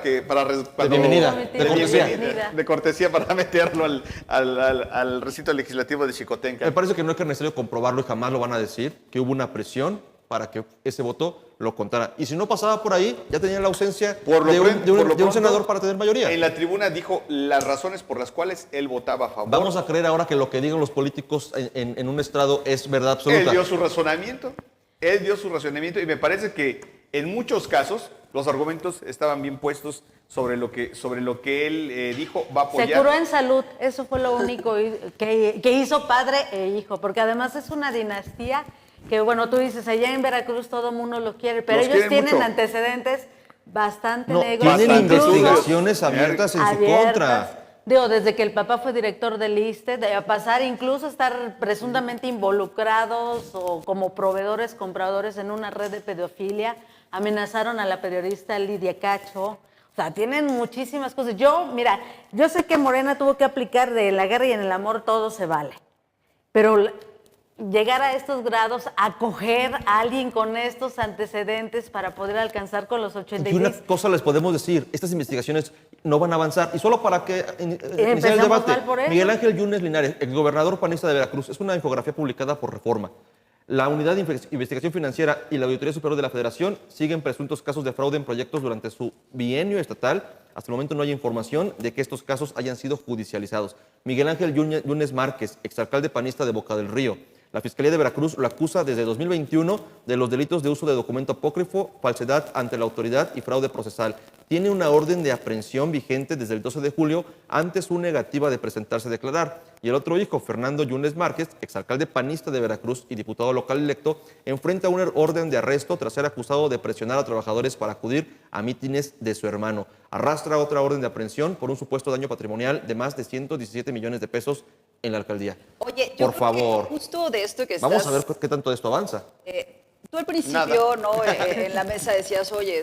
bienvenida, de cortesía. de cortesía para meterlo al recinto legislativo de Xicotenca? Me parece que no es que necesario comprobarlo y jamás lo van a decir, que hubo una presión para que ese voto lo contara. Y si no pasaba por ahí, ya tenía la ausencia Por lo de pronto, un senador para tener mayoría. En la tribuna dijo las razones por las cuales él votaba a favor. Vamos a creer ahora que lo que digan los políticos en un estrado es verdad absoluta. Él dio su razonamiento. Él dio su razonamiento y me parece que en muchos casos los argumentos estaban bien puestos sobre lo que él dijo, va a apoyar. Se curó en salud, eso fue lo único que hizo padre e hijo, porque además es una dinastía que, bueno, tú dices, allá en Veracruz todo el mundo lo quiere, pero Los ellos quieren tienen mucho. antecedentes bastante No, negros. tienen incluso investigaciones abiertas en su abiertas. contra. Digo, desde que el papá fue director del ISSSTE, de a pasar incluso a estar presuntamente involucrados o como proveedores, compradores en una red de pedofilia, amenazaron a la periodista Lidia Cacho. O sea, tienen muchísimas cosas. Mira, yo sé que Morena tuvo que aplicar de la guerra y en el amor todo se vale, pero llegar a estos grados, acoger a alguien con estos antecedentes para poder alcanzar con los Y 86. una cosa les podemos decir, estas investigaciones no van a avanzar. Y solo para que iniciar el empezamos debate, mal por eso. Miguel Ángel Yunes Linares, el gobernador panista de Veracruz, es una infografía publicada por Reforma. La Unidad de Investigación Financiera y la Auditoría Superior de la Federación siguen presuntos casos de fraude en proyectos durante su bienio estatal. Hasta el momento no hay información de que estos casos hayan sido judicializados. Miguel Ángel Yunes Márquez, exalcalde panista de Boca del Río. La Fiscalía de Veracruz lo acusa desde 2021 de los delitos de uso de documento apócrifo, falsedad ante la autoridad y fraude procesal. Tiene una orden de aprehensión vigente desde el 12 de julio ante su negativa de presentarse a declarar. Y el otro hijo, Fernando Yunes Márquez, exalcalde panista de Veracruz y diputado local electo, enfrenta una orden de arresto tras ser acusado de presionar a trabajadores para acudir a mítines de su hermano. Arrastra otra orden de aprehensión por un supuesto daño patrimonial de más de 117 millones de pesos en la alcaldía. Oye, yo por creo favor. que justo de esto que estás... Vamos a ver qué tanto de esto avanza. Tú al principio, ¿no? En la mesa decías, oye,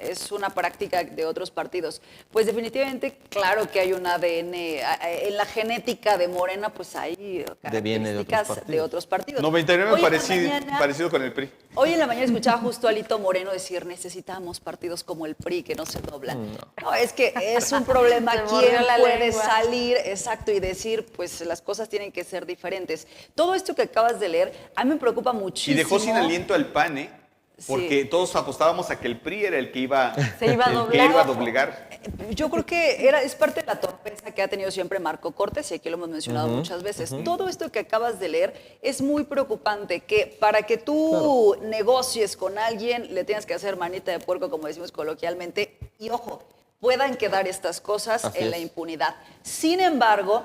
es una práctica de otros partidos. Pues definitivamente, claro que hay un ADN, en la genética de Morena, pues hay Deviene de otros características de otros partidos. 99 Hoy en la parecido, parecido con el PRI. Hoy en la mañana escuchaba justo a Alito Moreno decir, necesitamos partidos como el PRI que no se doblan. No, es que es un problema. Se ¿Quién mordió la puede lengua. salir, exacto, y decir, pues las cosas tienen que ser diferentes? Todo esto que acabas de leer, a mí me preocupa Y muchísimo. dejó sin aliento al PAN, ¿eh? Porque Sí. todos apostábamos a que el PRI era el que iba, Se iba a el que doblar. iba a doblegar. Yo creo que es parte de la torpeza que ha tenido siempre Marco Cortés, y aquí lo hemos mencionado muchas veces. Todo esto que acabas de leer es muy preocupante, que para que tú negocies con alguien le tienes que hacer manita de puerco, como decimos coloquialmente, y ojo, puedan quedar estas cosas Así en la es. impunidad. Sin embargo,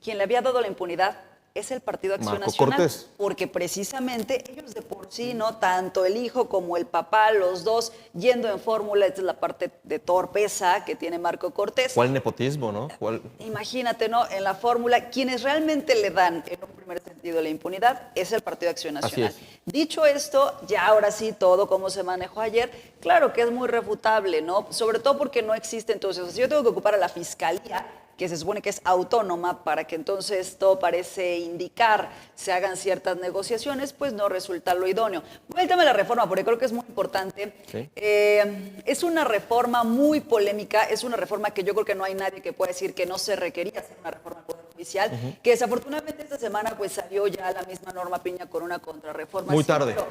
quien le había dado la impunidad es el Partido Acción Marco Nacional, Cortés. porque precisamente ellos de por sí, ¿no? Tanto el hijo como el papá, los dos yendo en fórmula, esta es la parte de torpeza que tiene Marco Cortés. ¿Cuál nepotismo, no? ¿Cuál? Imagínate, ¿no? En la fórmula, quienes realmente le dan en un primer sentido la impunidad es el Partido Acción Así Nacional. es. Dicho esto, ya ahora sí todo como se manejó ayer, claro que es muy refutable, ¿no? Sobre todo porque no existe entonces, o sea, si yo tengo que ocupar a la Fiscalía, que se supone que es autónoma, para que entonces todo parece indicar se hagan ciertas negociaciones, pues no resulta lo idóneo. Voy al tema de la reforma, porque creo que es muy importante. Sí. Es una reforma muy polémica, es una reforma que yo creo que no hay nadie que pueda decir que no se requería hacer una reforma al Poder Judicial, que desafortunadamente esta semana pues salió ya la misma Norma Piña con una contrarreforma. Muy Sí, tarde. pero,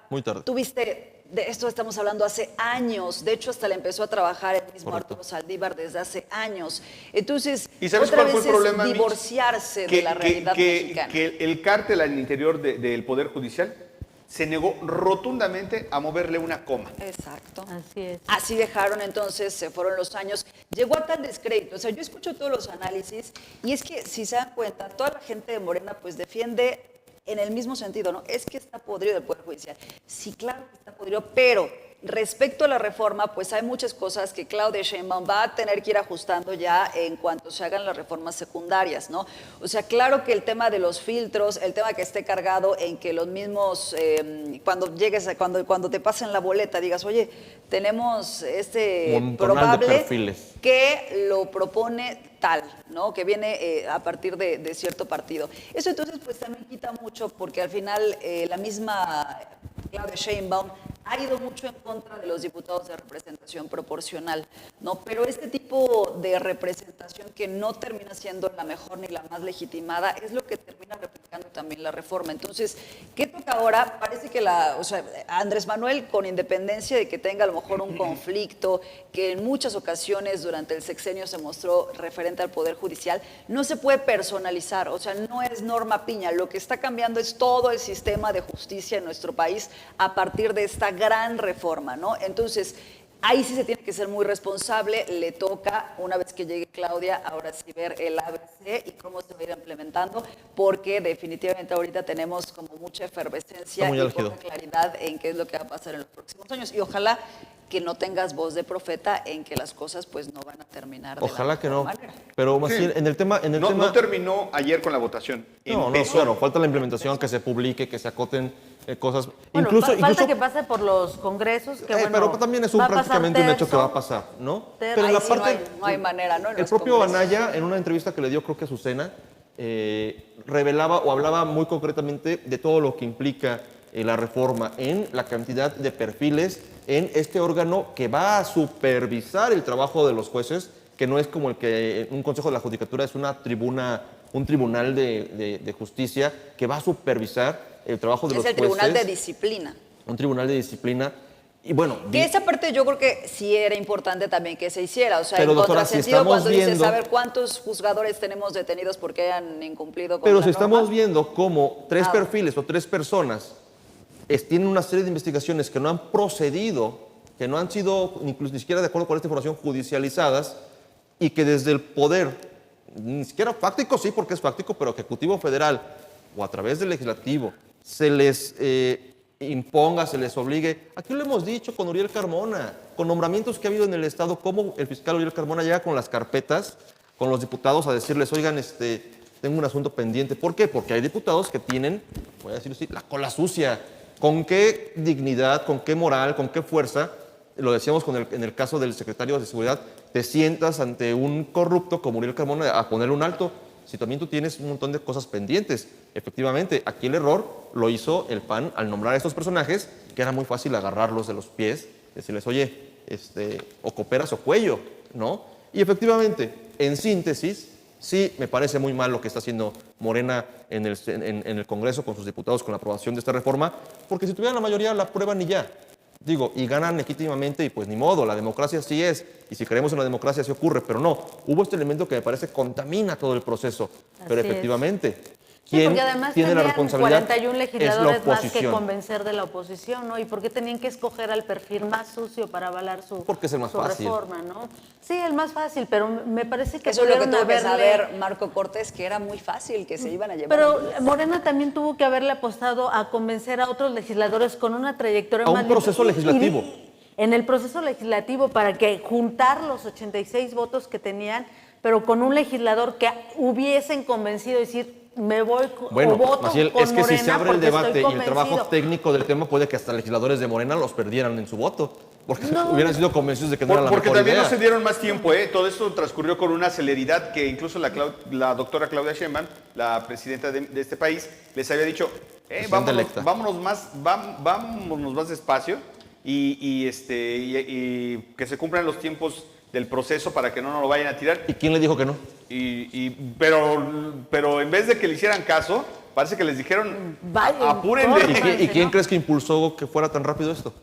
Muy tarde. Tuviste de esto estamos hablando hace años. De hecho, hasta le empezó a trabajar el mismo Correcto. Arturo Saldívar desde hace años. Entonces, ¿Y sabes otra cuál fue vez el problema, es Mitch? divorciarse de la realidad mexicana. Que el cártel al interior del Poder Judicial se negó rotundamente a moverle una coma. Exacto. Así es. Así dejaron entonces, se fueron los años. Llegó a tal descrédito. O sea, yo escucho todos los análisis y es que, si se dan cuenta, toda la gente de Morena pues defiende en el mismo sentido, ¿no? Es que está podrido el Poder Judicial. Sí, claro que está podrido, pero respecto a la reforma, pues hay muchas cosas que Claudia Sheinbaum va a tener que ir ajustando ya en cuanto se hagan las reformas secundarias, ¿no? O sea, claro que el tema de los filtros, el tema que esté cargado en que los mismos, cuando llegues, cuando te pasen la boleta, digas, oye, tenemos Montonal de probable perfiles. que lo propone tal, ¿no? Que viene a partir de cierto partido. Eso entonces pues también quita mucho porque al final la misma Claudia Sheinbaum ha ido mucho en contra de los diputados de representación proporcional, ¿no? Pero este tipo de representación que no termina siendo la mejor ni la más legitimada es lo que termina replicando también la reforma. Entonces, ¿qué toca ahora? Parece que Andrés Manuel, con independencia de que tenga a lo mejor un conflicto que en muchas ocasiones durante el sexenio se mostró referente al Poder Judicial, no se puede personalizar, o sea, no es Norma Piña. Lo que está cambiando es todo el sistema de justicia en nuestro país a partir de esta gran reforma, ¿no? Entonces, ahí sí se tiene que ser muy responsable. Le toca, una vez que llegue Claudia, ahora sí ver el ABC y cómo se va a ir implementando, porque definitivamente ahorita tenemos como mucha efervescencia y poca claridad en qué es lo que va a pasar en los próximos años. Y ojalá que no tengas voz de profeta en que las cosas pues no van a terminar de Ojalá la que mejor no. manera. Pero más bien, en el tema... No terminó ayer con la votación. No, Empezó. claro, falta la implementación, que se publique, que se acoten cosas. Bueno, incluso falta que pase por los congresos, que bueno, pero también es va a pasar prácticamente un hecho que terzo, va a pasar, ¿no? terzo. Pero en Ahí la sí parte, no hay manera, ¿no? En el los propio congresos. Anaya, en una entrevista que le dio, creo que a Azucena, revelaba o hablaba muy concretamente de todo lo que implica la reforma en la cantidad de perfiles en este órgano que va a supervisar el trabajo de los jueces, que no es como el que un consejo de la judicatura es una tribuna, un tribunal de justicia que va a supervisar el trabajo de los Es jueces. el tribunal de disciplina. Un tribunal de disciplina. Y bueno, Que esa parte yo creo que sí era importante también que se hiciera. O sea, Pero, en doctora, si contrasentido estamos cuando dices, viendo- a ver, ¿cuántos juzgadores tenemos detenidos porque hayan incumplido con pero la si estamos norma? viendo cómo tres Ah. perfiles o tres personas tienen una serie de investigaciones que no han procedido, que no han sido incluso ni siquiera de acuerdo con esta información judicializadas y que desde el poder, ni siquiera fáctico, sí, porque es fáctico, pero ejecutivo federal o a través del legislativo, se les imponga, se les obligue. Aquí lo hemos dicho con Uriel Carmona, con nombramientos que ha habido en el Estado, cómo el fiscal Uriel Carmona llega con las carpetas, con los diputados a decirles, oigan, tengo un asunto pendiente. ¿Por qué? Porque hay diputados que tienen, voy a decirlo así, la cola sucia. ¿Con qué dignidad, con qué moral, con qué fuerza, lo decíamos en el caso del secretario de Seguridad, te sientas ante un corrupto como Uriel Carmona a ponerle un alto? Si también tú tienes un montón de cosas pendientes. Efectivamente, aquí el error lo hizo el PAN al nombrar a estos personajes, que era muy fácil agarrarlos de los pies, decirles, oye, o cooperas o cuello, ¿no? Y efectivamente, en síntesis, sí me parece muy mal lo que está haciendo Morena en el Congreso con sus diputados con la aprobación de esta reforma, porque si tuvieran la mayoría la aprueban y ya. Digo, y ganan legítimamente y pues ni modo, la democracia sí es, y si creemos en la democracia sí ocurre, pero no, hubo este elemento que me parece contamina todo el proceso, pero Así es. efectivamente, Sí, ¿quién porque además tiene la tenían responsabilidad? 41 Es la legisladores más que oposición. convencer de la oposición, ¿no? ¿Y por qué tenían que escoger al perfil más sucio para avalar su, Porque es el más su fácil. reforma, ¿no? Sí, el más fácil, pero me parece que Eso es lo que pudieron tuvo que haberle- saber Marco Cortés, que era muy fácil, que se iban a llevar. Pero Morena también tuvo que haberle apostado a convencer a otros legisladores con una trayectoria A un más proceso limpia. legislativo. En el proceso legislativo para que juntar los 86 votos que tenían, pero con un legislador que hubiesen convencido, decir, me voy Bueno, o voto Maciel, con es que si se Morena abre el porque debate estoy y el trabajo convencido. técnico del tema, puede que hasta legisladores de Morena los perdieran en su voto, porque No. hubieran sido convencidos de que no era la Porque mejor también idea. no se dieron más tiempo, ¿eh? Todo esto transcurrió con una celeridad que incluso la doctora Claudia Sheinbaum, la presidenta de este país, les había dicho, Presidenta electa. vámonos más despacio y que se cumplan los tiempos del proceso para que no nos lo vayan a tirar. ¿Y quién le dijo que no? Pero en vez de que le hicieran caso, parece que les dijeron, Vaya, apúrenle. ¿Y quién crees que impulsó que fuera tan rápido esto?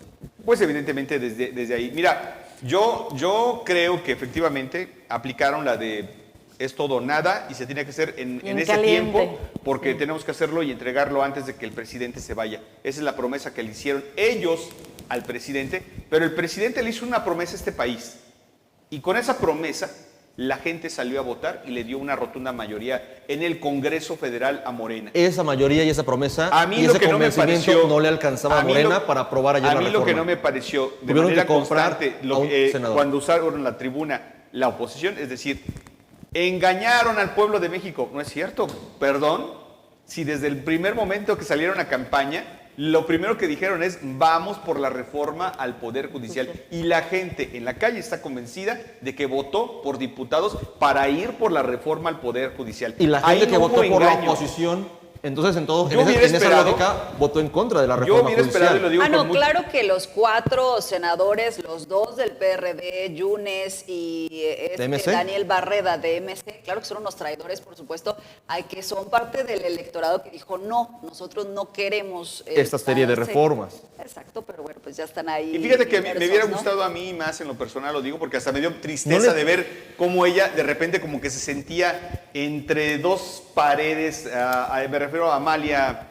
Pues evidentemente desde ahí. Mira, yo creo que efectivamente aplicaron la de es todo o nada y se tiene que hacer en ese caliente. tiempo porque tenemos que hacerlo y entregarlo antes de que el presidente se vaya. Esa es la promesa que le hicieron ellos al presidente, pero el presidente le hizo una promesa a este país y con esa promesa la gente salió a votar y le dio una rotunda mayoría en el Congreso Federal a Morena. Esa mayoría y esa promesa A mí y lo ese que no me convencimiento pareció, no le alcanzaba a mí Morena para aprobar ayer a la mí reforma. lo que no me pareció de Tuvieron manera que comprar constante a un senador. cuando usaron la tribuna la oposición, es decir, engañaron al pueblo de México. No es cierto, perdón, si desde el primer momento que salieron a campaña, lo primero que dijeron es vamos por la reforma al Poder Judicial. Y la gente en la calle está convencida de que votó por diputados para ir por la reforma al Poder Judicial. Y la gente Ahí que no votó hubo por la engaño. oposición, entonces en Yo hubiera esa esperado- lógica votó en contra de la Yo reforma hubiera esperado, y lo judicial. digo con mucho- claro que los 4 senadores, los 2 del PRD, Yunes y ¿De MC? Daniel Barreda de MC, claro que son unos traidores, por supuesto, hay que son parte del electorado que dijo, no, nosotros no queremos Esta serie de reformas. Exacto, pero bueno, pues ya están ahí. Y fíjate que me inmersos, hubiera ¿no? gustado a mí más en lo personal, lo digo, porque hasta me dio tristeza No le- de ver cómo ella de repente como que se sentía entre dos paredes, me refiero a Amalia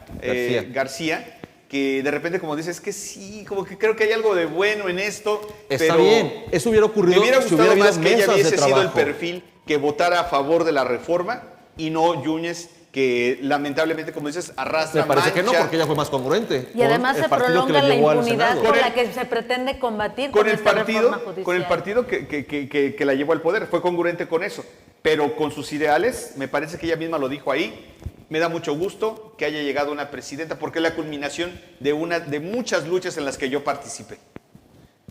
García, que de repente como dices, que sí, como que creo que hay algo de bueno en esto. Está pero bien, eso hubiera ocurrido me hubiera si gustado hubiera más habido que ella mesas de hubiese sido el trabajo. perfil que votara a favor de la reforma y no Yúñez, que lamentablemente, como dices, arrastra Me parece que no, mancha. porque ella fue más congruente. Y además se prolonga la impunidad con la que se pretende combatir con el esta partido, reforma judicial. con el partido que la llevó al poder, fue congruente con eso. Pero con sus ideales, me parece que ella misma lo dijo ahí, me da mucho gusto que haya llegado una presidenta, porque es la culminación de muchas luchas en las que yo participé.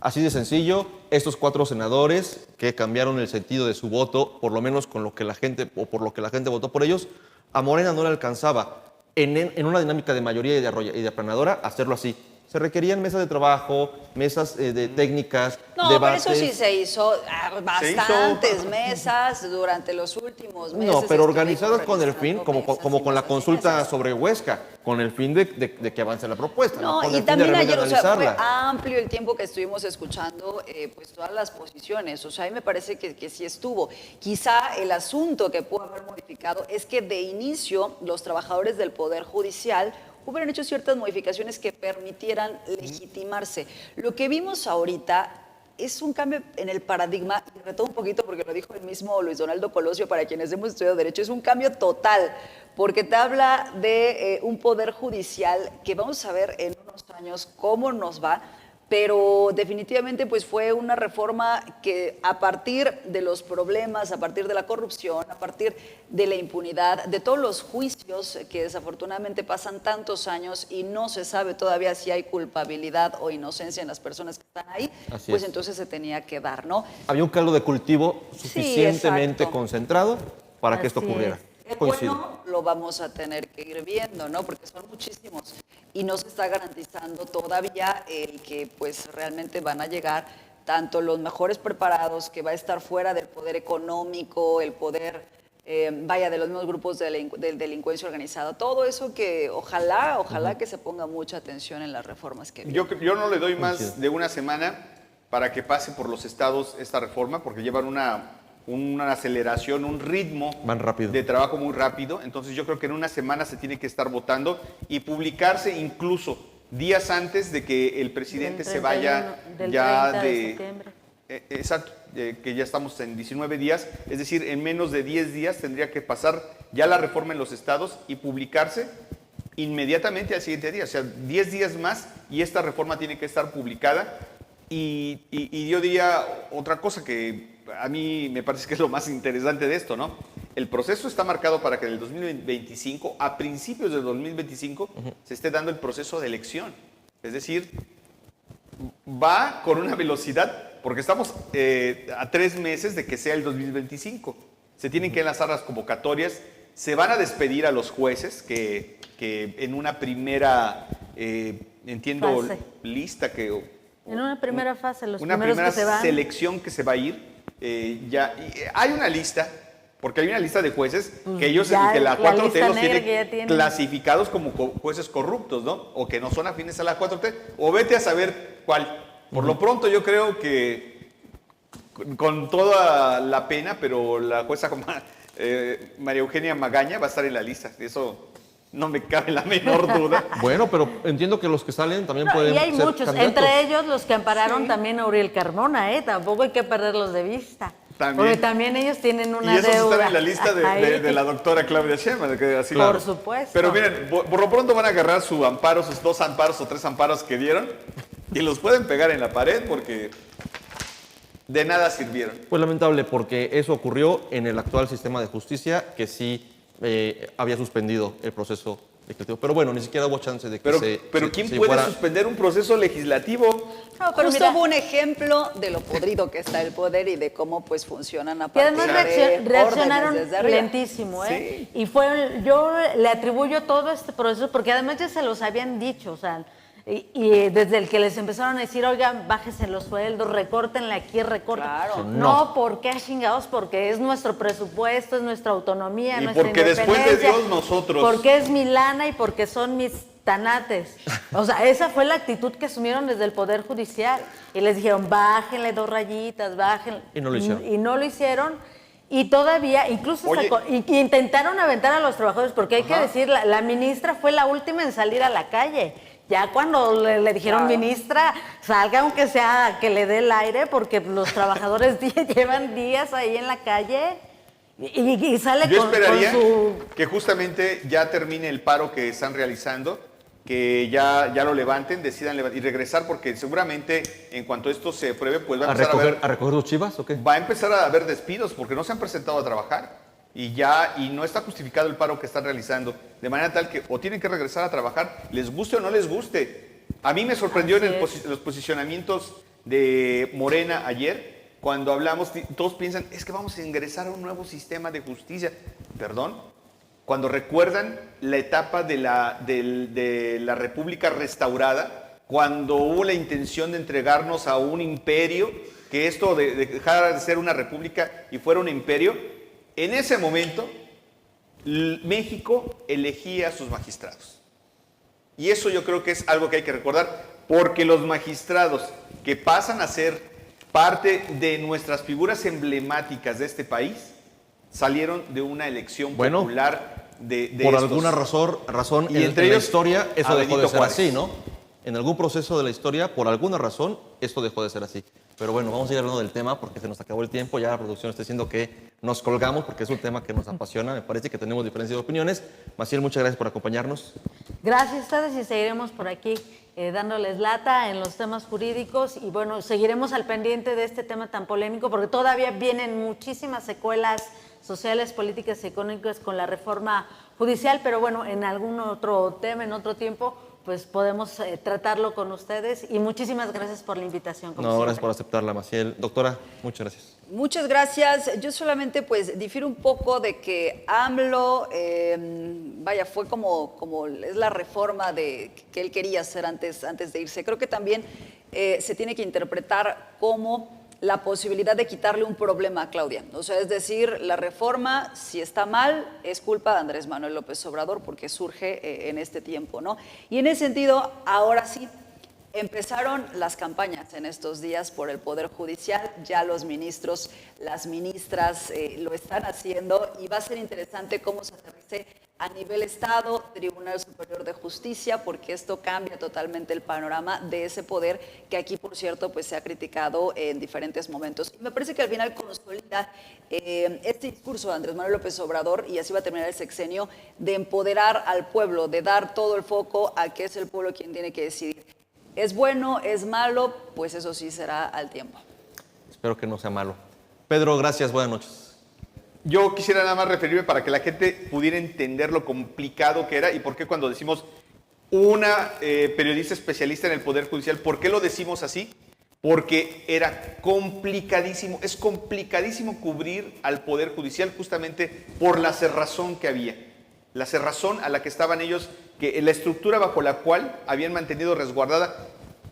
Así de sencillo, estos 4 senadores que cambiaron el sentido de su voto, por lo menos con lo que la gente, o por lo que la gente votó por ellos, a Morena no le alcanzaba en una dinámica de mayoría y de aplanadora hacerlo así. Se requerían mesas de trabajo, mesas de técnicas, No, debates. pero eso sí se hizo Se bastantes hizo. mesas durante los últimos meses. No, pero estuvimos organizadas con el fin, organizando como mesas con y la mesas y consulta mesas. sobre Huesca, con el fin de que avance la propuesta. No, con y el fin también de ayer, o sea, fue analizarla. amplio el tiempo que estuvimos escuchando pues todas las posiciones, o sea, a mí me parece que sí estuvo. Quizá el asunto que pudo haber modificado es que de inicio los trabajadores del Poder Judicial hubieran hecho ciertas modificaciones que permitieran legitimarse. Lo que vimos ahorita es un cambio en el paradigma, y retomo un poquito porque lo dijo el mismo Luis Donaldo Colosio, para quienes hemos estudiado Derecho, es un cambio total, porque te habla de un poder judicial que vamos a ver en unos años cómo nos va, pero definitivamente pues fue una reforma que a partir de los problemas, a partir de la corrupción, a partir de la impunidad, de todos los juicios que desafortunadamente pasan tantos años y no se sabe todavía si hay culpabilidad o inocencia en las personas que están ahí, Así pues es. entonces se tenía que dar, ¿no? Había un caldo de cultivo suficientemente exacto. concentrado para que esto Así ocurriera. El Coincido. bueno lo vamos a tener que ir viendo, ¿no? Porque son muchísimos y no se está garantizando todavía el que pues realmente van a llegar tanto los mejores preparados, que va a estar fuera del poder económico, el poder, vaya, de los mismos grupos de delincuencia organizada, todo eso que ojalá que se ponga mucha atención en las reformas que vienen. Yo no le doy más Coincido. de una semana para que pase por los estados esta reforma, porque llevan una aceleración, un ritmo Van rápido. de trabajo muy rápido. Entonces yo creo que en una semana se tiene que estar votando y publicarse incluso días antes de que el presidente se vaya del ya 30 de de... septiembre. Exacto, que ya estamos en 19 días, es decir, en menos de 10 días tendría que pasar ya la reforma en los estados y publicarse inmediatamente al siguiente día, o sea, 10 días más y esta reforma tiene que estar publicada. Y yo diría otra cosa que a mí me parece que es lo más interesante de esto, ¿no? El proceso está marcado para que en el 2025, a principios del 2025, se esté dando el proceso de elección. Es decir, va con una velocidad, porque estamos a 3 meses de que sea el 2025. Se tienen que enlazar las convocatorias, se van a despedir a los jueces que en una primera, entiendo, Fase. lista que... En una primera fase, los una primeros primera que se van. selección que se va a ir. Hay una lista, porque hay una lista de jueces que ellos, ya que la la 4T lista los negra tiene que ya tienen. clasificados como jueces corruptos, ¿no? O que no son afines a la 4T. O vete a saber cuál. Por lo pronto yo creo que con toda la pena, pero la jueza María Eugenia Magaña va a estar en la lista. Eso no me cabe la menor duda. Bueno, pero entiendo que los que salen también No, pueden y hay ser muchos, candidatos. entre ellos los que ampararon también a Uriel Carmona, tampoco hay que perderlos de vista. También. Porque también ellos tienen una Y esos deuda. están en la lista de la doctora Claudia Sheinbaum. Por supuesto. Pero miren, por lo pronto van a agarrar su amparo, sus 2 amparos o 3 amparos que dieron y los pueden pegar en la pared porque de nada sirvieron. Pues lamentable, porque eso ocurrió en el actual sistema de justicia, que sí había suspendido el proceso legislativo. Pero bueno, ni siquiera hubo chance de que Pero ¿quién puede suspender un proceso legislativo? No, pero Justo mira, hubo un ejemplo de lo podrido que está el poder y de cómo pues funcionan a y partir además de reaccionaron órdenes desde arriba. lentísimo, Sí. Y yo le atribuyo todo este proceso, porque además ya se los habían dicho, o sea, y desde el que les empezaron a decir, oigan, bájense los sueldos, recórtenle aquí, recorten. Claro. No, ¿por qué chingados? Porque es nuestro presupuesto, es nuestra autonomía, Y nuestra porque después de independencia, Dios nosotros. Porque es mi lana y porque son mis tanates. O sea, esa fue la actitud que asumieron desde el Poder Judicial. Y les dijeron, bájenle 2 rayitas, bájenle. Y no lo hicieron. Y no lo hicieron. Y todavía, incluso Oye. y intentaron aventar a los trabajadores, porque hay que Ajá. decir, la ministra fue la última en salir a la calle. Ya cuando le dijeron, Claro. ministra, salga aunque sea que le dé el aire, porque los trabajadores llevan días ahí en la calle y sale Yo con esperaría su... que justamente ya termine el paro que están realizando, que ya lo levanten, decidan y regresar, porque seguramente en cuanto esto se apruebe, pues va a empezar ¿A recoger los chivas o qué? va a empezar a haber despidos, porque no se han presentado a trabajar y no está justificado el paro que están realizando, de manera tal que o tienen que regresar a trabajar, les guste o no les guste. A mí me sorprendió en los posicionamientos de Morena ayer, cuando hablamos, todos piensan, es que vamos a ingresar a un nuevo sistema de justicia. Perdón, cuando recuerdan la etapa de la República restaurada, cuando hubo la intención de entregarnos a un imperio, que esto dejara de ser una república y fuera un imperio, en ese momento México elegía a sus magistrados. Y eso yo creo que es algo que hay que recordar, porque los magistrados que pasan a ser parte de nuestras figuras emblemáticas de este país salieron de una elección popular de Por estos. alguna razón Y en entre la ellos, historia eso a dejó de Benito ser Juárez. así, ¿no? En algún proceso de la historia, por alguna razón, esto dejó de ser así. Pero bueno, vamos a ir hablando del tema porque se nos acabó el tiempo. Ya la producción está diciendo que nos colgamos porque es un tema que nos apasiona. Me parece que tenemos diferencias de opiniones. Maciel, muchas gracias por acompañarnos. Gracias a ustedes y seguiremos por aquí dándoles lata en los temas jurídicos y bueno, seguiremos al pendiente de este tema tan polémico porque todavía vienen muchísimas secuelas sociales, políticas y económicas con la reforma judicial, pero bueno, en algún otro tema, en otro tiempo, pues podemos tratarlo con ustedes y muchísimas gracias por la invitación. Como No, siempre. gracias por aceptarla, Maciel. Doctora, muchas gracias. Muchas gracias. Yo solamente pues difiero un poco de que AMLO, fue como es la reforma que él quería hacer antes de irse. Creo que también se tiene que interpretar como la posibilidad de quitarle un problema a Claudia. O sea, es decir, la reforma, si está mal, es culpa de Andrés Manuel López Obrador porque surge en este tiempo, ¿no? Y en ese sentido, ahora sí, empezaron las campañas en estos días por el Poder Judicial, ya los ministros, las ministras lo están haciendo y va a ser interesante cómo se aterrice a nivel Estado, Tribunal Superior de Justicia, porque esto cambia totalmente el panorama de ese poder que aquí, por cierto, pues se ha criticado en diferentes momentos. Y me parece que al final consolida este discurso de Andrés Manuel López Obrador, y así va a terminar el sexenio, de empoderar al pueblo, de dar todo el foco a que es el pueblo quien tiene que decidir. ¿Es bueno, es malo? Pues eso sí será al tiempo. Espero que no sea malo. Pedro, gracias, buenas noches. Yo quisiera nada más referirme para que la gente pudiera entender lo complicado que era y por qué cuando decimos una periodista especialista en el Poder Judicial, ¿por qué lo decimos así? Porque era complicadísimo, es complicadísimo cubrir al Poder Judicial justamente por la cerrazón que había. La cerrazón a la que estaban ellos, que la estructura bajo la cual habían mantenido resguardada,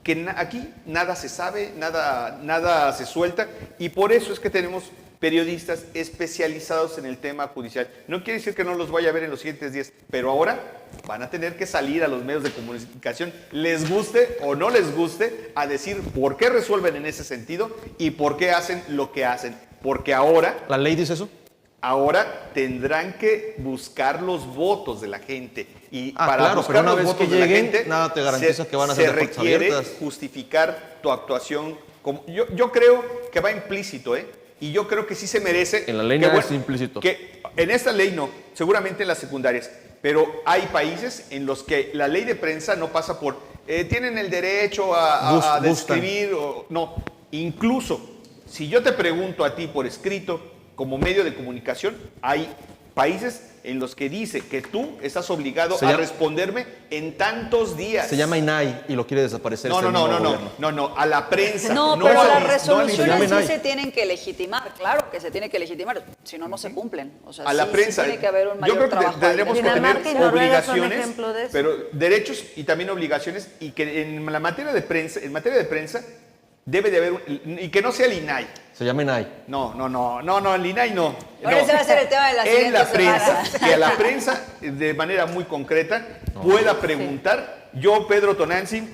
que aquí nada se sabe, nada se suelta, y por eso es que tenemos periodistas especializados en el tema judicial. No quiere decir que no los vaya a ver en los siguientes días, pero ahora van a tener que salir a los medios de comunicación, les guste o no les guste, a decir por qué resuelven en ese sentido y por qué hacen lo que hacen. Porque ahora... ¿La ley dice eso? Ahora tendrán que buscar los votos de la gente. Y para claro, buscar pero una los vez votos que de la lleguen, gente, nada te garantiza que van a ser de puertas se requiere abiertas. justificar tu actuación. Yo creo que va implícito, ¿eh? Y yo creo que sí se merece. En la ley nada es implícito. Que en esta ley no, seguramente en las secundarias. Pero hay países en los que la ley de prensa no pasa por... tienen el derecho a describir... no, incluso si yo te pregunto a ti por escrito, como medio de comunicación, hay países en los que dice que tú estás obligado a responderme en tantos días. Se llama INAI y lo quiere desaparecer. No, a la prensa. No, pero las resoluciones resoluciones sí se tienen que legitimar, claro que se tiene que legitimar, si no, no se cumplen. O sea, a la prensa. Sí tiene que haber un mayor yo creo que tendremos que Dinamarca y tener Noruega son obligaciones, ejemplo de eso. pero derechos y también obligaciones, y que en la materia de prensa, debe de haber, y que no sea el INAI. Se llama INAI. No, el INAI no. Ahora ese va a ser el tema de la En siguiente la prensa, semana. que la prensa, de manera muy concreta, pueda preguntar. Yo, Pedro Tonantzin,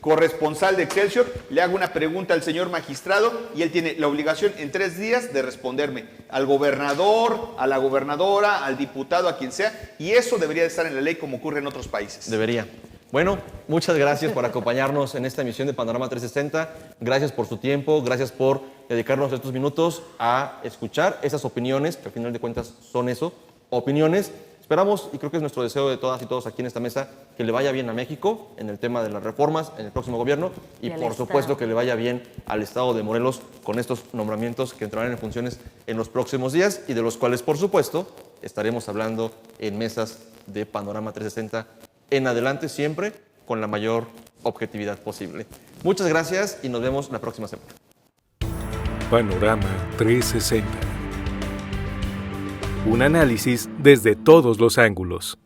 corresponsal de Excelsior, le hago una pregunta al señor magistrado y él tiene la obligación en 3 días de responderme al gobernador, a la gobernadora, al diputado, a quien sea, y eso debería de estar en la ley como ocurre en otros países. Debería. Bueno, muchas gracias por acompañarnos en esta emisión de Panorama 360. Gracias por su tiempo, gracias por dedicarnos estos minutos a escuchar esas opiniones, que al final de cuentas son eso, opiniones. Esperamos, y creo que es nuestro deseo de todas y todos aquí en esta mesa, que le vaya bien a México en el tema de las reformas en el próximo gobierno y por supuesto que le vaya bien al Estado de Morelos con estos nombramientos que entrarán en funciones en los próximos días y de los cuales, por supuesto, estaremos hablando en mesas de Panorama 360 en adelante, siempre con la mayor objetividad posible. Muchas gracias y nos vemos la próxima semana. Panorama 360. Un análisis desde todos los ángulos.